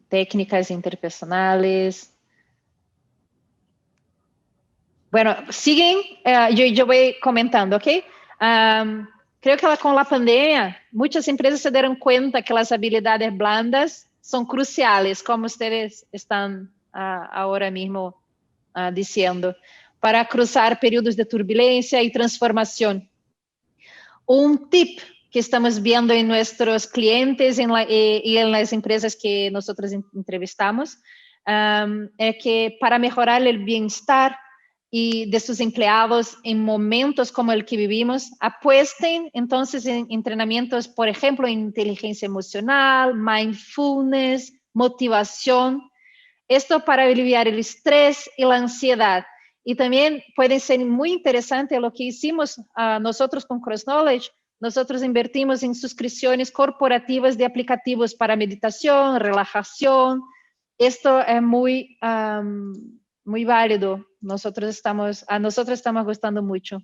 Técnicas interpersonales. Bueno, siguen, yo voy comentando, ¿ok? Creo que con la pandemia, muchas empresas se dieron cuenta que las habilidades blandas son cruciales, como ustedes están ahora mismo diciendo, para cruzar periodos de turbulencia y transformación. Un tip que estamos viendo en nuestros clientes y en las empresas que nosotros entrevistamos es que para mejorar el bienestar y de sus empleados en momentos como el que vivimos, apuesten entonces en entrenamientos, por ejemplo, en inteligencia emocional, mindfulness, motivación. Esto para aliviar el estrés y la ansiedad. Y también puede ser muy interesante lo que hicimos nosotros con Cross Knowledge. Nosotros invertimos en suscripciones corporativas de aplicativos para meditación, relajación. Esto es muy válido. Nosotros estamos gustando mucho.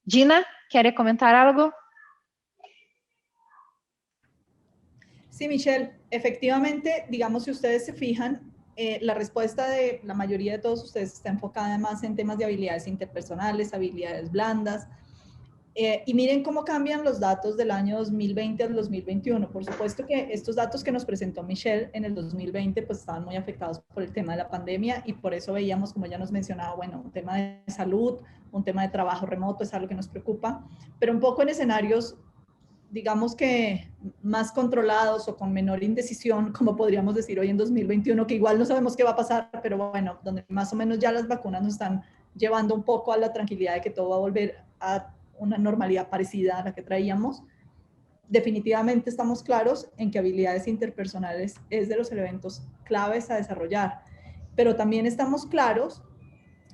Gina, ¿quiere comentar algo? Sí, Michelle, efectivamente, digamos, si ustedes se fijan, la respuesta de la mayoría de todos ustedes está enfocada además en temas de habilidades interpersonales, habilidades blandas. Y miren cómo cambian los datos del año 2020 al 2021. Por supuesto que estos datos que nos presentó Michelle en el 2020 pues estaban muy afectados por el tema de la pandemia y por eso veíamos, como ya nos mencionaba, bueno, un tema de salud, un tema de trabajo remoto es algo que nos preocupa, pero un poco en escenarios, digamos que más controlados o con menor indecisión, como podríamos decir hoy en 2021, que igual no sabemos qué va a pasar, pero bueno, donde más o menos ya las vacunas nos están llevando un poco a la tranquilidad de que todo va a volver a una normalidad parecida a la que traíamos. Definitivamente estamos claros en que habilidades interpersonales es de los elementos claves a desarrollar, pero también estamos claros,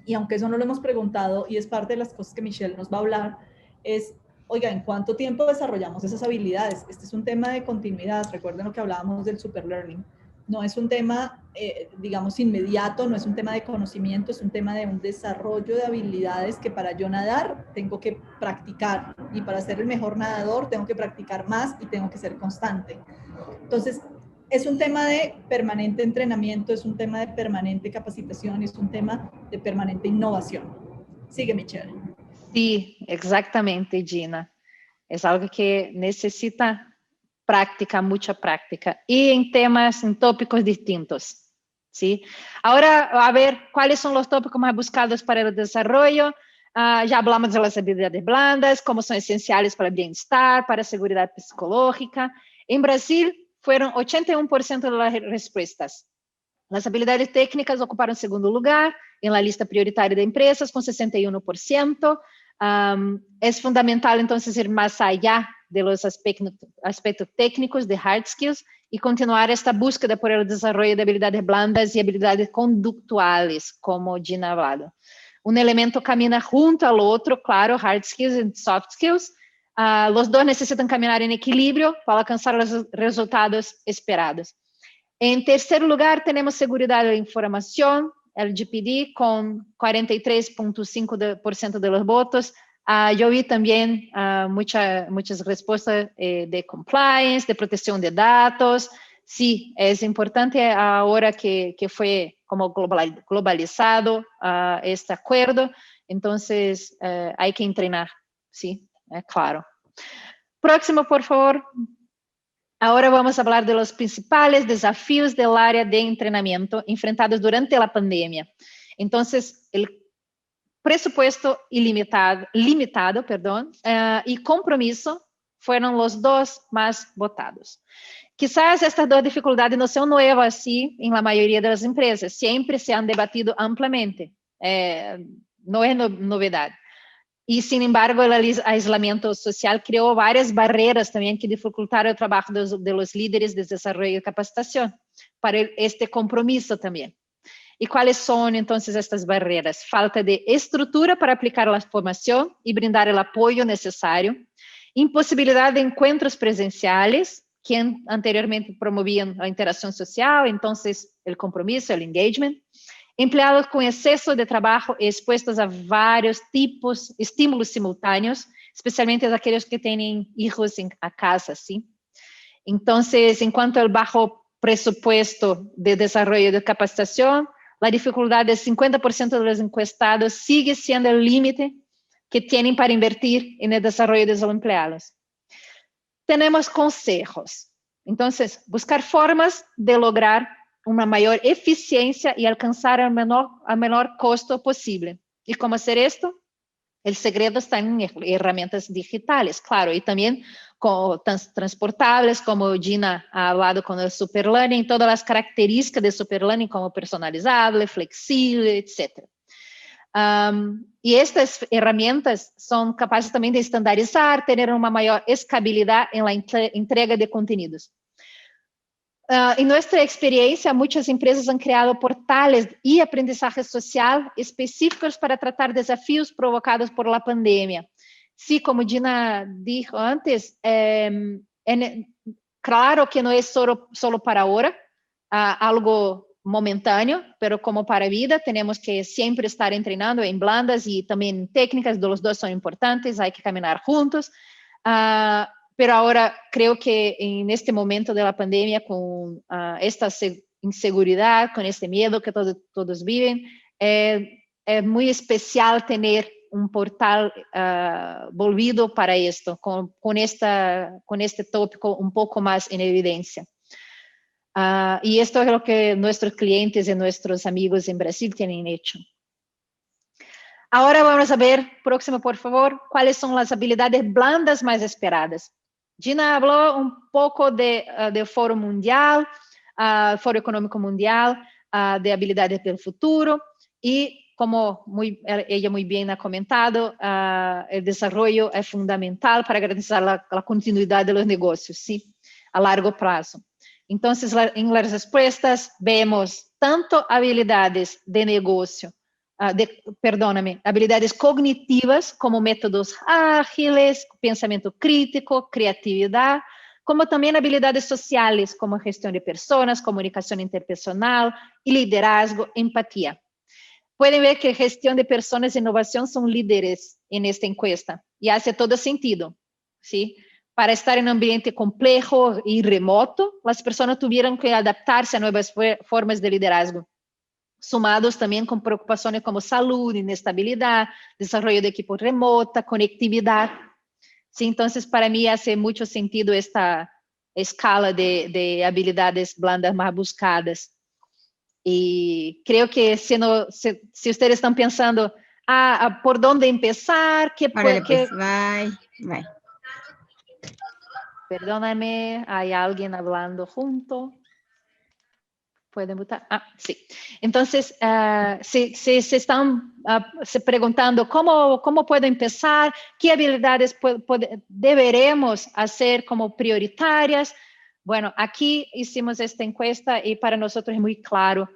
y aunque eso no lo hemos preguntado y es parte de las cosas que Michelle nos va a hablar, es, oiga, ¿en cuánto tiempo desarrollamos esas habilidades? Este es un tema de continuidad, recuerden lo que hablábamos del superlearning. No es un tema, digamos, inmediato, no es un tema de conocimiento, es un tema de un desarrollo de habilidades que para yo nadar tengo que practicar y para ser el mejor nadador tengo que practicar más y tengo que ser constante. Entonces, es un tema de permanente entrenamiento, es un tema de permanente capacitación, es un tema de permanente innovación. Sigue, Michelle. Sí, exactamente, Gina. Es algo que necesita práctica, mucha práctica, y en tópicos distintos, ¿sí? Ahora, a ver, ¿cuáles son los tópicos más buscados para el desarrollo? Ya hablamos de las habilidades blandas, cómo son esenciales para el bienestar, para la seguridad psicológica. En Brasil, fueron 81% de las respuestas. Las habilidades técnicas ocuparon segundo lugar en la lista prioritaria de empresas, con 61%. Es fundamental, entonces, ir más allá de los aspectos técnicos de hard skills y continuar esta búsqueda por el desarrollo de habilidades blandas y habilidades conductuales, como Gina ha hablado. Un elemento camina junto al otro, claro, hard skills y soft skills. Los dos necesitan caminar en equilibrio para alcanzar los resultados esperados. En tercer lugar, tenemos seguridad de la información, el GPD, con 43.5% de los votos. Yo vi también muchas respuestas de compliance, de protección de datos. Sí, es importante ahora que fue como globalizado este acuerdo, entonces hay que entrenar, sí, claro. Próximo, por favor. Ahora vamos a hablar de los principales desafíos del área de entrenamiento enfrentados durante la pandemia. Entonces, el presupuesto limitado, y compromiso fueron los dos más votados. Quizás estas dos dificultades no sean nuevas así en la mayoría de las empresas, siempre se han debatido ampliamente, no es novedad. Y sin embargo, el aislamiento social creó varias barreras también que dificultaron el trabajo de los líderes de desarrollo y capacitación para este compromiso también. ¿Y cuáles son entonces estas barreras? Falta de estructura para aplicar la formación y brindar el apoyo necesario, imposibilidad de encuentros presenciales, que anteriormente promovían la interacción social, entonces el compromiso, el engagement, empleados con exceso de trabajo expuestos a varios tipos, estímulos simultáneos, especialmente aquellos que tienen hijos a casa, ¿sí? Entonces, en cuanto al bajo presupuesto de desarrollo de capacitación, la dificultad del 50% de los encuestados sigue siendo el límite que tienen para invertir en el desarrollo de los empleados. Tenemos consejos. Entonces, buscar formas de lograr una mayor eficiencia y alcanzar el menor costo posible. ¿Y cómo hacer esto? El secreto está en herramientas digitales, claro, y también con transportables, como Gina ha hablado con el Superlearning, todas las características de Superlearning como personalizable, flexible, etc. Y estas herramientas son capaces también de estandarizar, tener una mayor escalabilidad en la entrega de contenidos. En nuestra experiencia, muchas empresas han creado portales y aprendizaje social específicos para tratar desafíos provocados por la pandemia. Sí, como Gina dijo antes, claro que no es solo para ahora, algo momentáneo, pero como para vida tenemos que siempre estar entrenando en blandas y también técnicas, los dos son importantes, hay que caminar juntos. Pero ahora creo que en este momento de la pandemia, con esta inseguridad, con este miedo que todos viven, es muy especial tener un portal volvido para esto, con este tópico un poco más en evidencia. Y esto es lo que nuestros clientes y nuestros amigos en Brasil tienen hecho. Ahora vamos a ver, próximo por favor, cuáles son las habilidades blandas más esperadas. Gina habló un poco del Foro Mundial, Foro Económico Mundial, de habilidades del futuro, y como ella muy bien ha comentado, el desarrollo es fundamental para garantizar la continuidad de los negocios, ¿sí? A largo plazo. Entonces, en las respuestas vemos tanto habilidades de negocio, habilidades cognitivas como métodos ágiles, pensamiento crítico, creatividad, como también habilidades sociales como gestión de personas, comunicación interpersonal y liderazgo, empatía. Pueden ver que gestión de personas e innovación son líderes en esta encuesta y hace todo sentido, ¿sí? Para estar en un ambiente complejo y remoto, las personas tuvieron que adaptarse a nuevas formas de liderazgo, sumados también con preocupaciones como salud, inestabilidad, desarrollo de equipo remota, conectividad. Sí, entonces, para mí hace mucho sentido esta escala de habilidades blandas más buscadas. Y creo que si ustedes están pensando, ¿por dónde empezar? Órale, pues, bye. Perdóname, hay alguien hablando junto. ¿Pueden votar? Sí. Entonces, si se están se preguntando cómo puedo empezar, qué habilidades deberemos hacer como prioritarias. Bueno, aquí hicimos esta encuesta y para nosotros es muy claro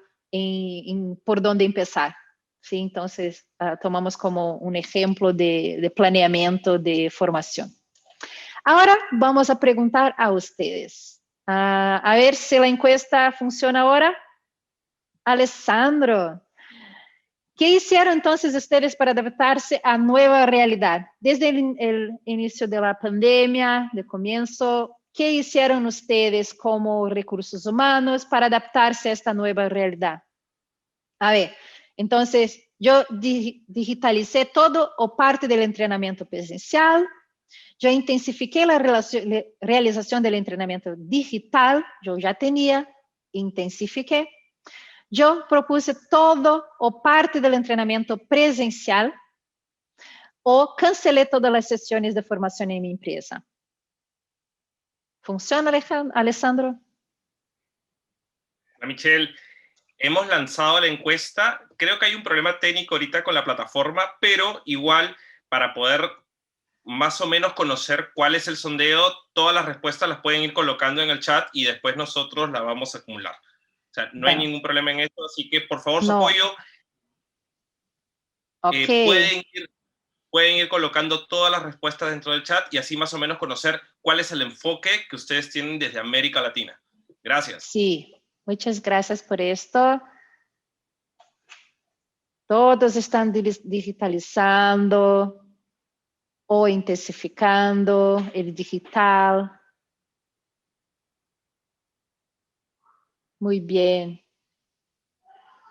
por dónde empezar. ¿Sí? Entonces, tomamos como un ejemplo de planeamiento de formación. Ahora vamos a preguntar a ustedes. A ver si la encuesta funciona ahora. Alessandro, ¿Qué hicieron entonces ustedes para adaptarse a nueva realidad? Desde el inicio de la pandemia, de comienzo, ¿qué hicieron ustedes como recursos humanos para adaptarse a esta nueva realidad? A ver, entonces yo digitalicé todo o parte del entrenamiento presencial, yo intensifiqué la realización del entrenamiento digital, yo ya tenía, intensifiqué. Yo propuse todo o parte del entrenamiento presencial o cancelé todas las sesiones de formación en mi empresa. ¿Funciona, Alessandro? Michelle, hemos lanzado la encuesta. Creo que hay un problema técnico ahorita con la plataforma, pero igual para poder más o menos conocer cuál es el sondeo, todas las respuestas las pueden ir colocando en el chat y después nosotros las vamos a acumular. O sea, no hay ningún problema en esto, así que por favor su apoyo. Okay. Pueden ir colocando todas las respuestas dentro del chat y así más o menos conocer cuál es el enfoque que ustedes tienen desde América Latina. Gracias. Sí, muchas gracias por esto. Todos están digitalizando o intensificando el digital. Muy bien.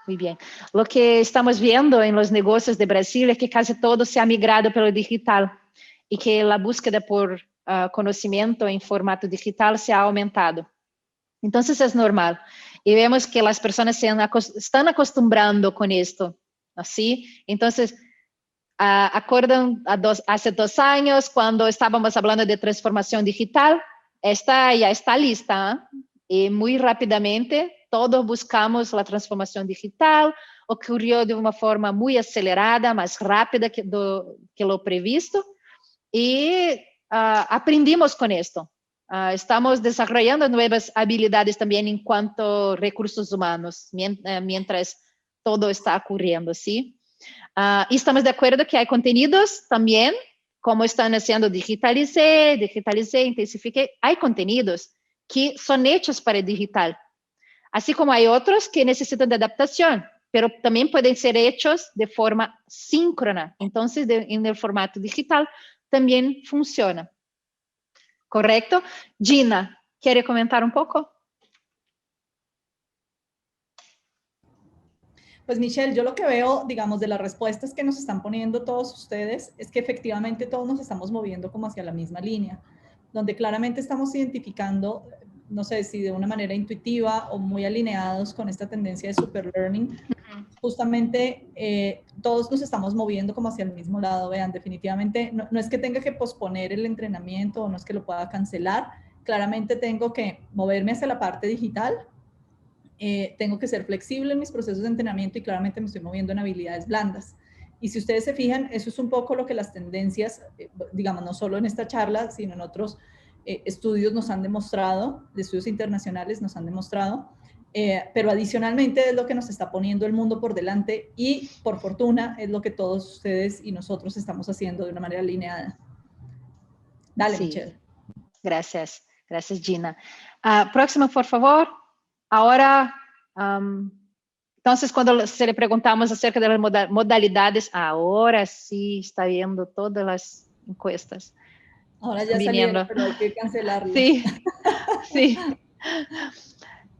Muy bien. Lo que estamos viendo en los negocios de Brasil es que casi todo se ha migrado para lo digital y que la búsqueda por conocimiento en formato digital se ha aumentado. Entonces es normal. Y vemos que las personas se están acostumbrando con esto. ¿Así? Entonces, acuerdan hace 2 años cuando estábamos hablando de transformación digital, esta ya está lista, ¿eh? Y muy rápidamente todos buscamos la transformación digital, ocurrió de una forma muy acelerada, más rápida que lo previsto, y aprendimos con esto. Estamos desarrollando nuevas habilidades también en cuanto a recursos humanos, mientras todo está ocurriendo, ¿sí? Y estamos de acuerdo que hay contenidos también, como están haciendo digitalicé, intensifiqué, hay contenidos que son hechos para el digital. Así como hay otros que necesitan de adaptación, pero también pueden ser hechos de forma síncrona. Entonces, en el formato digital también funciona. ¿Correcto? Gina, ¿quiere comentar un poco? Pues Michelle, yo lo que veo, digamos, de las respuestas que nos están poniendo todos ustedes, es que efectivamente todos nos estamos moviendo como hacia la misma línea, donde claramente estamos identificando, no sé si de una manera intuitiva o muy alineados con esta tendencia de superlearning, justamente todos nos estamos moviendo como hacia el mismo lado. Vean, definitivamente no es que tenga que posponer el entrenamiento o no es que lo pueda cancelar, claramente tengo que moverme hacia la parte digital, tengo que ser flexible en mis procesos de entrenamiento y claramente me estoy moviendo en habilidades blandas. Y si ustedes se fijan, eso es un poco lo que las tendencias, digamos, no solo en esta charla, sino en otros estudios nos han demostrado, de estudios internacionales nos han demostrado, pero adicionalmente es lo que nos está poniendo el mundo por delante y por fortuna es lo que todos ustedes y nosotros estamos haciendo de una manera alineada. Dale, sí. Michelle. Gracias, gracias Gina. Próximo, por favor. Ahora, entonces cuando se le preguntamos acerca de las modalidades, ahora sí está viendo todas las encuestas. Ahora ya salieron, pero hay que cancelarlo. Sí, sí.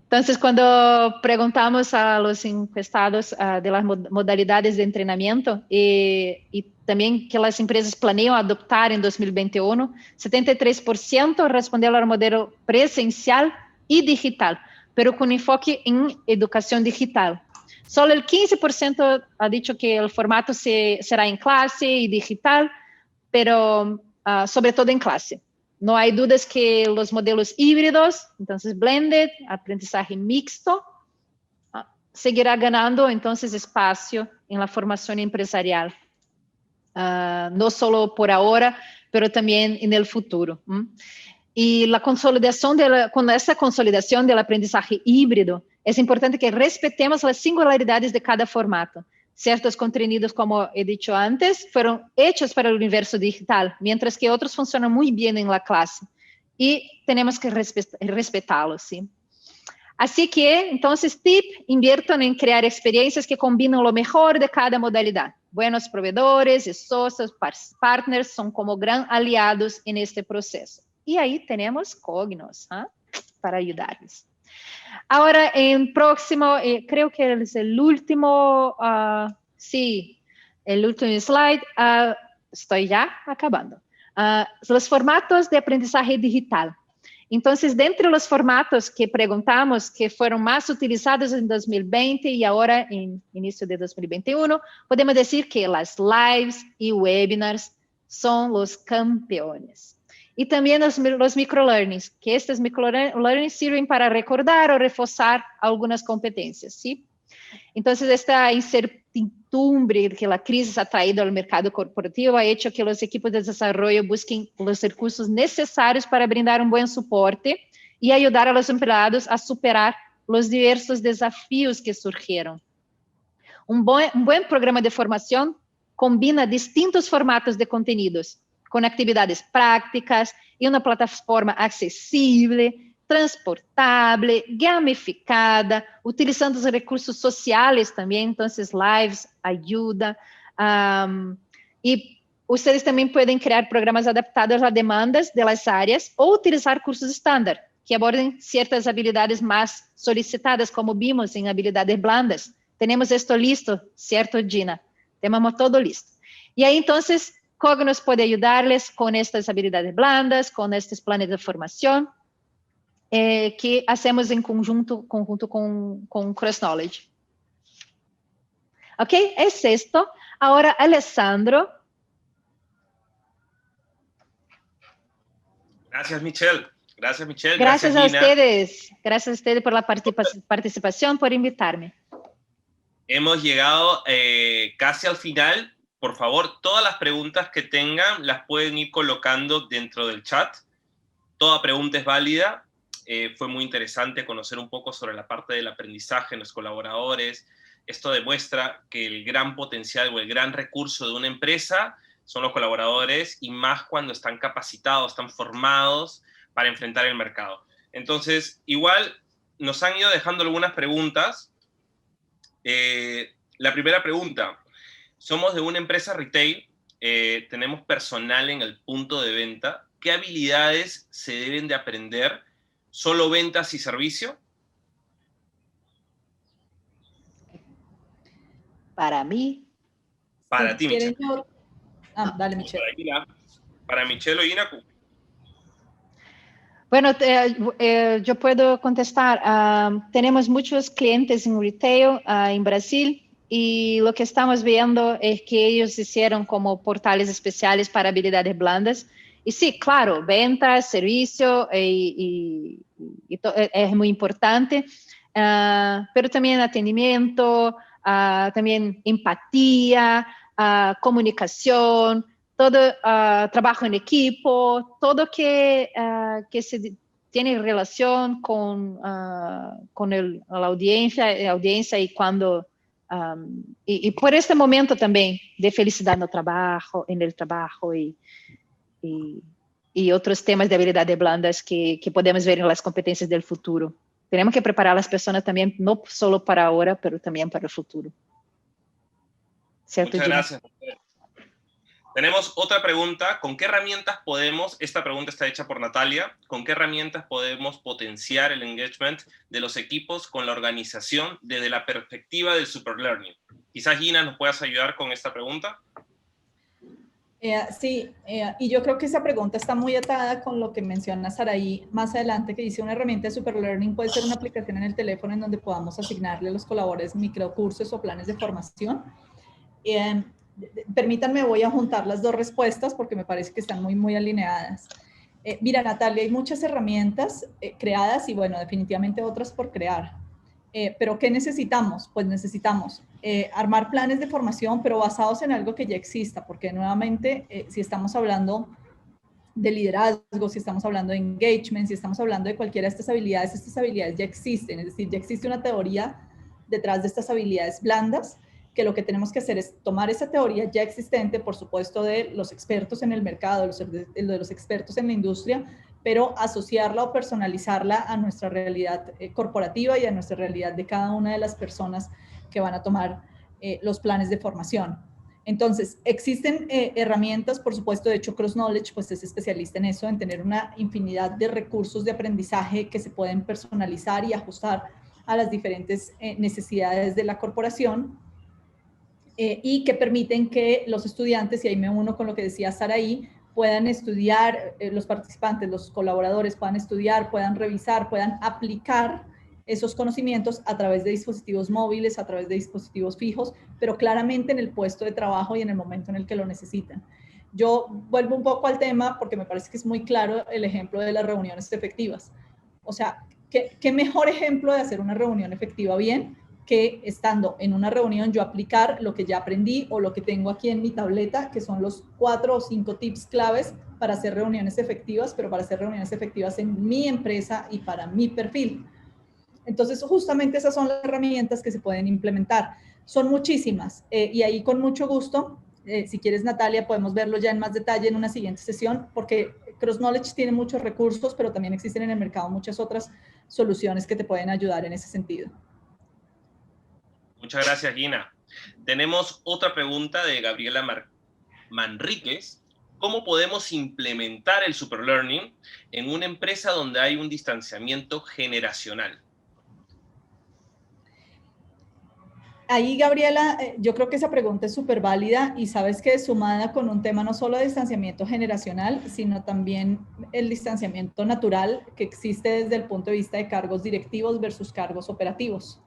Entonces, cuando preguntamos a los encuestados de las modalidades de entrenamiento y también que las empresas planean adoptar en 2021, 73% respondieron al modelo presencial y digital, pero con enfoque en educación digital. Solo el 15% ha dicho que el formato será en clase y digital, pero sobre todo en clase. No hay dudas que los modelos híbridos, entonces blended, aprendizaje mixto, seguirá ganando entonces espacio en la formación empresarial. No solo por ahora, pero también en el futuro. Y la consolidación con esa consolidación del aprendizaje híbrido, es importante que respetemos las singularidades de cada formato. Ciertos contenidos, como he dicho antes, fueron hechos para el universo digital, mientras que otros funcionan muy bien en la clase. Y tenemos que respetarlos, ¿sí? Así que, entonces, tip, inviertan en crear experiencias que combinan lo mejor de cada modalidad. Buenos proveedores y socios, partners son como gran aliados en este proceso. Y ahí tenemos Cognos, ¿eh? Para ayudarles. Ahora, en próximo, creo que es el último, sí, el último slide, estoy ya acabando. Los formatos de aprendizaje digital. Entonces, dentro de los formatos que preguntamos que fueron más utilizados en 2020 y ahora en inicio de 2021, podemos decir que las lives y webinars son los campeones. Y también los microlearnings, que estos microlearnings sirven para recordar o reforzar algunas competencias, ¿sí? Entonces, esta incertidumbre que la crisis ha traído al mercado corporativo ha hecho que los equipos de desarrollo busquen los recursos necesarios para brindar un buen soporte y ayudar a los empleados a superar los diversos desafíos que surgieron. Un buen programa de formación combina distintos formatos de contenidos, con actividades prácticas y una plataforma accesible, transportable, gamificada, utilizando os recursos sociais também, então, lives, ajuda. E vocês também podem criar programas adaptados a demandas das áreas ou utilizar cursos estándar, que abordem certas habilidades mais solicitadas, como vimos em habilidades blandas. Temos isto listo, certo, Gina? Temos todo listo. E aí, então, Cognos pode ajudar-les com estas habilidades blandas, com estes planos de formação, que hacemos em conjunto com Cross Knowledge. Ok? Es esto. Ahora, Alessandro. Gracias, Michelle. Gracias, Michelle. Gracias a Gina. ustedes. Gracias a ustedes por la participación, por invitarme. Hemos llegado casi al final. Por favor, todas las preguntas que tengan las pueden ir colocando dentro del chat. Toda pregunta es válida. Fue muy interesante conocer un poco sobre la parte del aprendizaje en los colaboradores. Esto demuestra que el gran potencial o el gran recurso de una empresa son los colaboradores, y más cuando están capacitados, están formados para enfrentar el mercado. Entonces, igual nos han ido dejando algunas preguntas. La primera pregunta: somos de una empresa retail, tenemos personal en el punto de venta. ¿Qué habilidades se deben de aprender? ¿Solo ventas y servicio? Para mí. Para ti, Michelle. Dale, Michelle. Para Michelle o Gina. Bueno, yo puedo contestar. Tenemos muchos clientes en retail en Brasil, y lo que estamos viendo es que ellos hicieron como portales especiales para habilidades blandas. Y sí, claro, ventas, servicio es muy importante, pero también atendimiento, también empatía, comunicación, todo trabajo en equipo, todo que se tiene relación con la audiencia y cuando... y por este momento también de felicidad en el trabajo y otros temas de habilidades blandas que podemos ver en las competencias del futuro. Tenemos que preparar a las personas también, no solo para ahora, pero también para el futuro. ¿Cierto, Muchas Gina? gracias. Tenemos otra pregunta. ¿Con qué herramientas podemos, esta pregunta está hecha por Natalia, ¿con qué herramientas podemos potenciar el engagement de los equipos con la organización desde la perspectiva del Superlearning? Quizás, Gina, nos puedas ayudar con esta pregunta. Sí, y yo creo que esa pregunta está muy atada con lo que menciona Saraí más adelante, que dice: una herramienta de Superlearning puede ser una aplicación en el teléfono en donde podamos asignarle a los colaboradores microcursos o planes de formación. Permítanme, voy a juntar las dos respuestas porque me parece que están muy alineadas. Mira, Natalia, hay muchas herramientas creadas y, bueno, definitivamente otras por crear. ¿Pero qué necesitamos? Pues necesitamos armar planes de formación, pero basados en algo que ya exista, porque nuevamente, si estamos hablando de liderazgo, si estamos hablando de engagement, si estamos hablando de cualquiera de estas habilidades ya existen, es decir, ya existe una teoría detrás de estas habilidades blandas, que lo que tenemos que hacer es tomar esa teoría ya existente, por supuesto, de los expertos en el mercado, de los expertos en la industria, pero asociarla o personalizarla a nuestra realidad corporativa y a nuestra realidad de cada una de las personas que van a tomar los planes de formación. Entonces, existen herramientas, por supuesto. De hecho, Cross Knowledge pues es especialista en eso, en tener una infinidad de recursos de aprendizaje que se pueden personalizar y ajustar a las diferentes necesidades de la corporación, y que permiten que los estudiantes, y ahí me uno con lo que decía Saraí, puedan estudiar, los participantes, los colaboradores puedan estudiar, puedan revisar, puedan aplicar esos conocimientos a través de dispositivos móviles, a través de dispositivos fijos, pero claramente en el puesto de trabajo y en el momento en el que lo necesitan. Yo vuelvo un poco al tema porque me parece que es muy claro el ejemplo de las reuniones efectivas. O sea, ¿qué mejor ejemplo de hacer una reunión efectiva bien que estando en una reunión yo aplicar lo que ya aprendí o lo que tengo aquí en mi tableta, que son los 4 o 5 tips claves para hacer reuniones efectivas, pero para hacer reuniones efectivas en mi empresa y para mi perfil? Entonces, justamente esas son las herramientas que se pueden implementar. Son muchísimas, y ahí con mucho gusto, si quieres, Natalia, podemos verlo ya en más detalle en una siguiente sesión, porque Cross Knowledge tiene muchos recursos, pero también existen en el mercado muchas otras soluciones que te pueden ayudar en ese sentido. Muchas gracias, Gina. Tenemos otra pregunta de Gabriela Manríquez. ¿Cómo podemos implementar el Superlearning en una empresa donde hay un distanciamiento generacional? Ahí, Gabriela, yo creo que esa pregunta es súper válida, y sabes que sumada con un tema no solo de distanciamiento generacional, sino también el distanciamiento natural que existe desde el punto de vista de cargos directivos versus cargos operativos,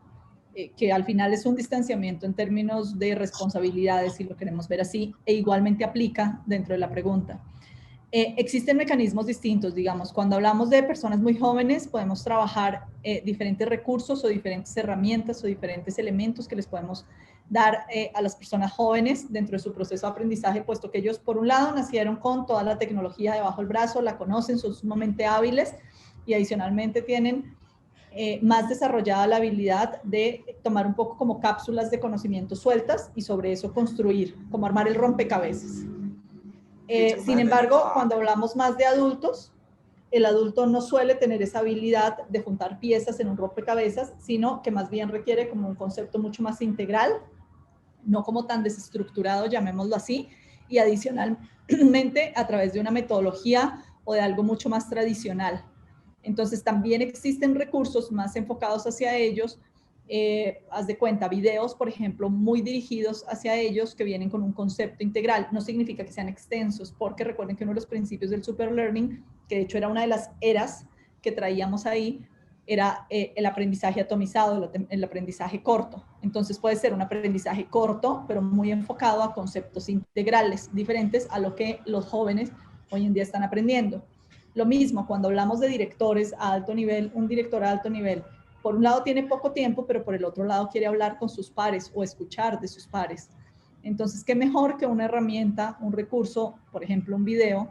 que al final es un distanciamiento en términos de responsabilidades, si lo queremos ver así, e igualmente aplica dentro de la pregunta. Existen mecanismos distintos, digamos. Cuando hablamos de personas muy jóvenes, podemos trabajar diferentes recursos o diferentes herramientas o diferentes elementos que les podemos dar a las personas jóvenes dentro de su proceso de aprendizaje, puesto que ellos, por un lado, nacieron con toda la tecnología debajo del brazo, la conocen, son sumamente hábiles, y adicionalmente tienen más desarrollada la habilidad de tomar un poco como cápsulas de conocimiento sueltas y sobre eso construir, como armar el rompecabezas. Sin embargo, cuando hablamos más de adultos, el adulto no suele tener esa habilidad de juntar piezas en un rompecabezas, sino que más bien requiere como un concepto mucho más integral, no como tan desestructurado, llamémoslo así, y adicionalmente a través de una metodología o de algo mucho más tradicional. Entonces también existen recursos más enfocados hacia ellos. Haz de cuenta, videos, por ejemplo, muy dirigidos hacia ellos, que vienen con un concepto integral. No significa que sean extensos, porque recuerden que uno de los principios del Superlearning, que de hecho era una de las eras que traíamos ahí, era el aprendizaje atomizado, el aprendizaje corto. Entonces puede ser un aprendizaje corto, pero muy enfocado a conceptos integrales, diferentes a lo que los jóvenes hoy en día están aprendiendo. Lo mismo cuando hablamos de directores a alto nivel, un director a alto nivel, por un lado tiene poco tiempo, pero por el otro lado quiere hablar con sus pares o escuchar de sus pares. Entonces, ¿qué mejor que una herramienta, un recurso, por ejemplo, un video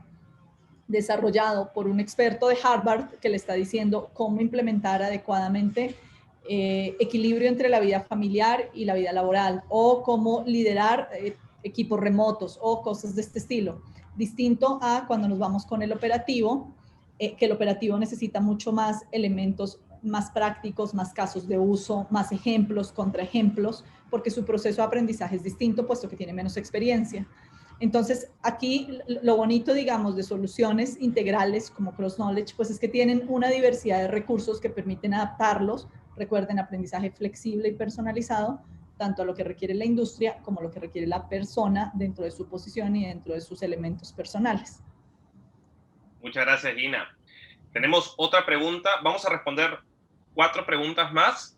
desarrollado por un experto de Harvard que le está diciendo cómo implementar adecuadamente equilibrio entre la vida familiar y la vida laboral, o cómo liderar equipos remotos o cosas de este estilo? Distinto a cuando nos vamos con el operativo, que el operativo necesita mucho más elementos más prácticos, más casos de uso, más ejemplos, contraejemplos, porque su proceso de aprendizaje es distinto, puesto que tiene menos experiencia. Entonces, aquí lo bonito, digamos, de soluciones integrales como Cross Knowledge, pues es que tienen una diversidad de recursos que permiten adaptarlos. Recuerden, aprendizaje flexible y personalizado, tanto a lo que requiere la industria como a lo que requiere la persona dentro de su posición y dentro de sus elementos personales. Muchas gracias, Gina. Tenemos otra pregunta. Vamos a responder 4 preguntas más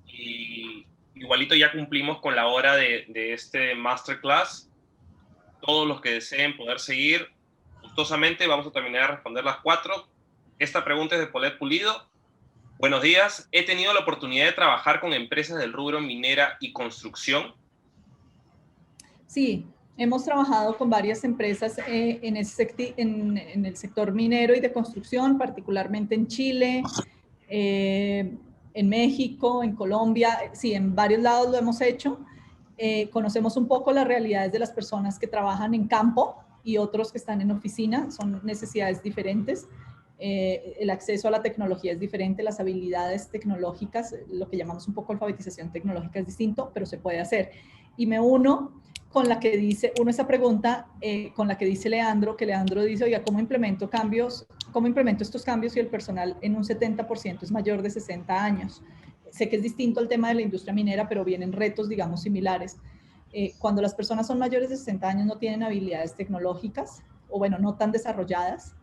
y igualito ya cumplimos con la hora de este masterclass. Todos los que deseen poder seguir gustosamente, vamos a terminar de responder las 4. Esta pregunta es de Paulette Pulido. Buenos días. He tenido la oportunidad de trabajar con empresas del rubro minera y construcción. Sí, hemos trabajado con varias empresas en el sector minero y de construcción, particularmente en Chile, en México, en Colombia. Sí, en varios lados lo hemos hecho. Conocemos un poco las realidades de las personas que trabajan en campo y otros que están en oficina. Son necesidades diferentes. el acceso a la tecnología es diferente, las habilidades tecnológicas, lo que llamamos un poco alfabetización tecnológica es distinto, pero se puede hacer. Y me uno con la que dice, esa pregunta con la que dice Leandro, que Leandro dice, oiga, ¿cómo implemento estos cambios si el personal en un 70% es mayor de 60 años? Sé que es distinto al tema de la industria minera, pero vienen retos, digamos, similares. Cuando las personas son mayores de 60 años no tienen habilidades tecnológicas, o bueno, no tan desarrolladas,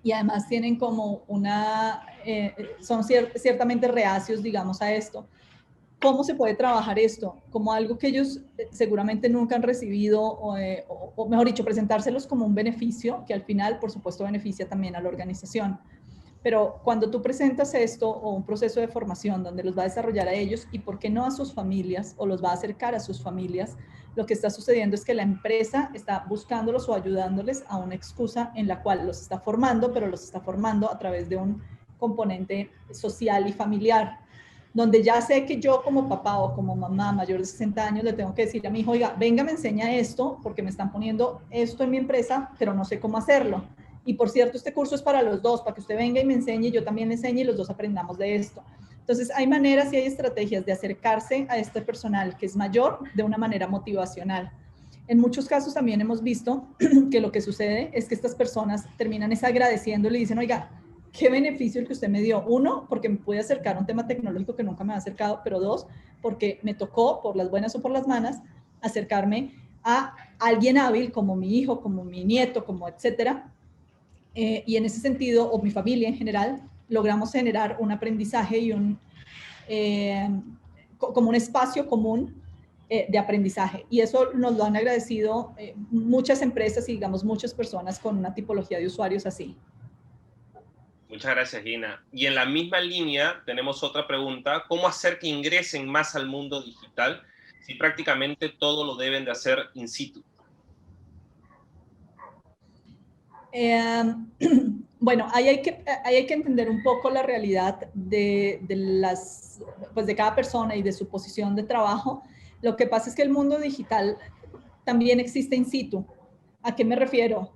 y además tienen como son ciertamente reacios, digamos, a esto. ¿Cómo se puede trabajar esto? Como algo que ellos seguramente nunca han recibido, o mejor dicho, presentárselos como un beneficio, que al final, por supuesto, beneficia también a la organización. Pero cuando tú presentas esto o un proceso de formación donde los va a desarrollar a ellos y por qué no a sus familias o los va a acercar a sus familias, lo que está sucediendo es que la empresa está buscándolos o ayudándoles a una excusa en la cual los está formando, pero los está formando a través de un componente social y familiar, donde ya sé que yo como papá o como mamá mayor de 60 años le tengo que decir a mi hijo, oiga, venga, me enseña esto porque me están poniendo esto en mi empresa, pero no sé cómo hacerlo. Y por cierto, este curso es para los dos, para que usted venga y me enseñe, yo también le enseñe y los dos aprendamos de esto. Entonces, hay maneras y hay estrategias de acercarse a este personal que es mayor de una manera motivacional. En muchos casos también hemos visto que lo que sucede es que estas personas terminan agradeciéndole y dicen, oiga, qué beneficio el que usted me dio. Uno, porque me pude acercar a un tema tecnológico que nunca me había acercado, pero dos, porque me tocó, por las buenas o por las malas, acercarme a alguien hábil como mi hijo, como mi nieto, como etcétera. Y en ese sentido, o mi familia en general, logramos generar un aprendizaje y como un espacio común de aprendizaje. Y eso nos lo han agradecido muchas empresas y, digamos, muchas personas con una tipología de usuarios así. Muchas gracias, Gina. Y en la misma línea tenemos otra pregunta. ¿Cómo hacer que ingresen más al mundo digital si prácticamente todo lo deben de hacer in situ? Bueno, ahí hay que entender un poco la realidad de cada persona y de su posición de trabajo. Lo que pasa es que el mundo digital también existe in situ. ¿A qué me refiero?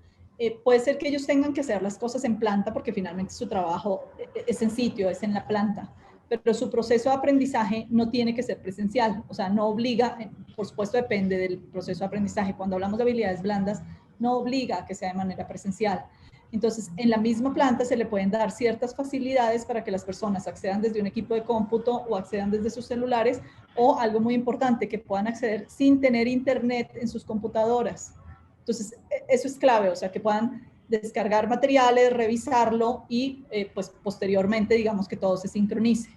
Puede ser que ellos tengan que hacer las cosas en planta porque finalmente su trabajo es en sitio, es en la planta, pero su proceso de aprendizaje no tiene que ser presencial, o sea, no obliga, por supuesto depende del proceso de aprendizaje. Cuando hablamos de habilidades blandas, no obliga a que sea de manera presencial. Entonces, en la misma planta se le pueden dar ciertas facilidades para que las personas accedan desde un equipo de cómputo o accedan desde sus celulares, o algo muy importante, que puedan acceder sin tener internet en sus computadoras. Entonces, eso es clave, o sea, que puedan descargar materiales, revisarlo y pues posteriormente, digamos, que todo se sincronice.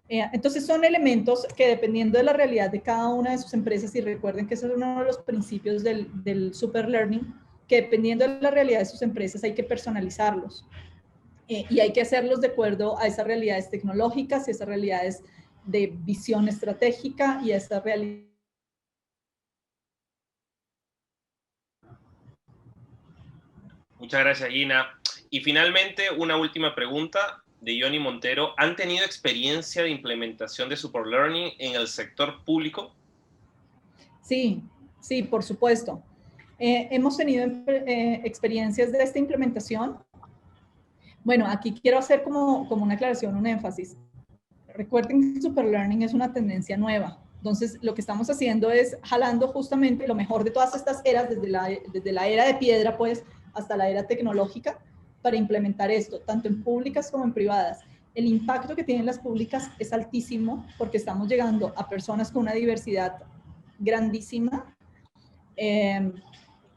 Entonces, son elementos que dependiendo de la realidad de cada una de sus empresas, y recuerden que ese es uno de los principios del super learning, que dependiendo de la realidad de sus empresas hay que personalizarlos y hay que hacerlos de acuerdo a esas realidades tecnológicas y esas realidades de visión estratégica y a esta realidad. Muchas gracias, Gina. Y finalmente, una última pregunta de Johnny Montero. ¿Han tenido experiencia de implementación de Super Learning en el sector público? Sí, sí, por supuesto. Hemos tenido experiencias de esta implementación. Bueno, aquí quiero hacer como una aclaración, un énfasis. Recuerden que Super Learning es una tendencia nueva. Entonces, lo que estamos haciendo es jalando justamente lo mejor de todas estas eras, desde la era de piedra, pues, hasta la era tecnológica, para implementar esto, tanto en públicas como en privadas. El impacto que tienen las públicas es altísimo porque estamos llegando a personas con una diversidad grandísima.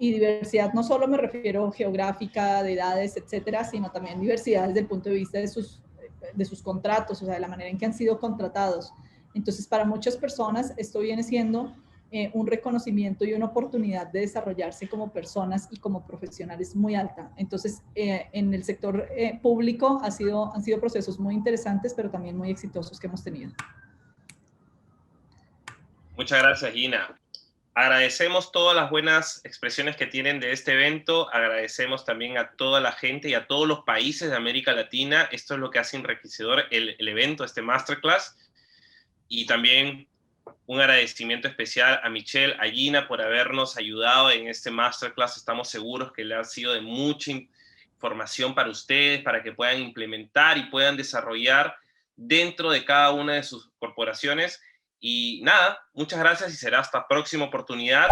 Y diversidad no solo me refiero geográfica, de edades, etcétera, sino también diversidad desde el punto de vista de sus contratos, o sea, de la manera en que han sido contratados. Entonces, para muchas personas esto viene siendo un reconocimiento y una oportunidad de desarrollarse como personas y como profesionales muy alta. Entonces, en el sector público han sido procesos muy interesantes, pero también muy exitosos que hemos tenido. Muchas gracias, Gina. Agradecemos todas las buenas expresiones que tienen de este evento. Agradecemos también a toda la gente y a todos los países de América Latina. Esto es lo que hace enriquecedor el evento, este masterclass. Y también un agradecimiento especial a Michelle, a Gina por habernos ayudado en este masterclass. Estamos seguros que le ha sido de mucha formación para ustedes, para que puedan implementar y puedan desarrollar dentro de cada una de sus corporaciones. Y nada, muchas gracias y será hasta próxima oportunidad.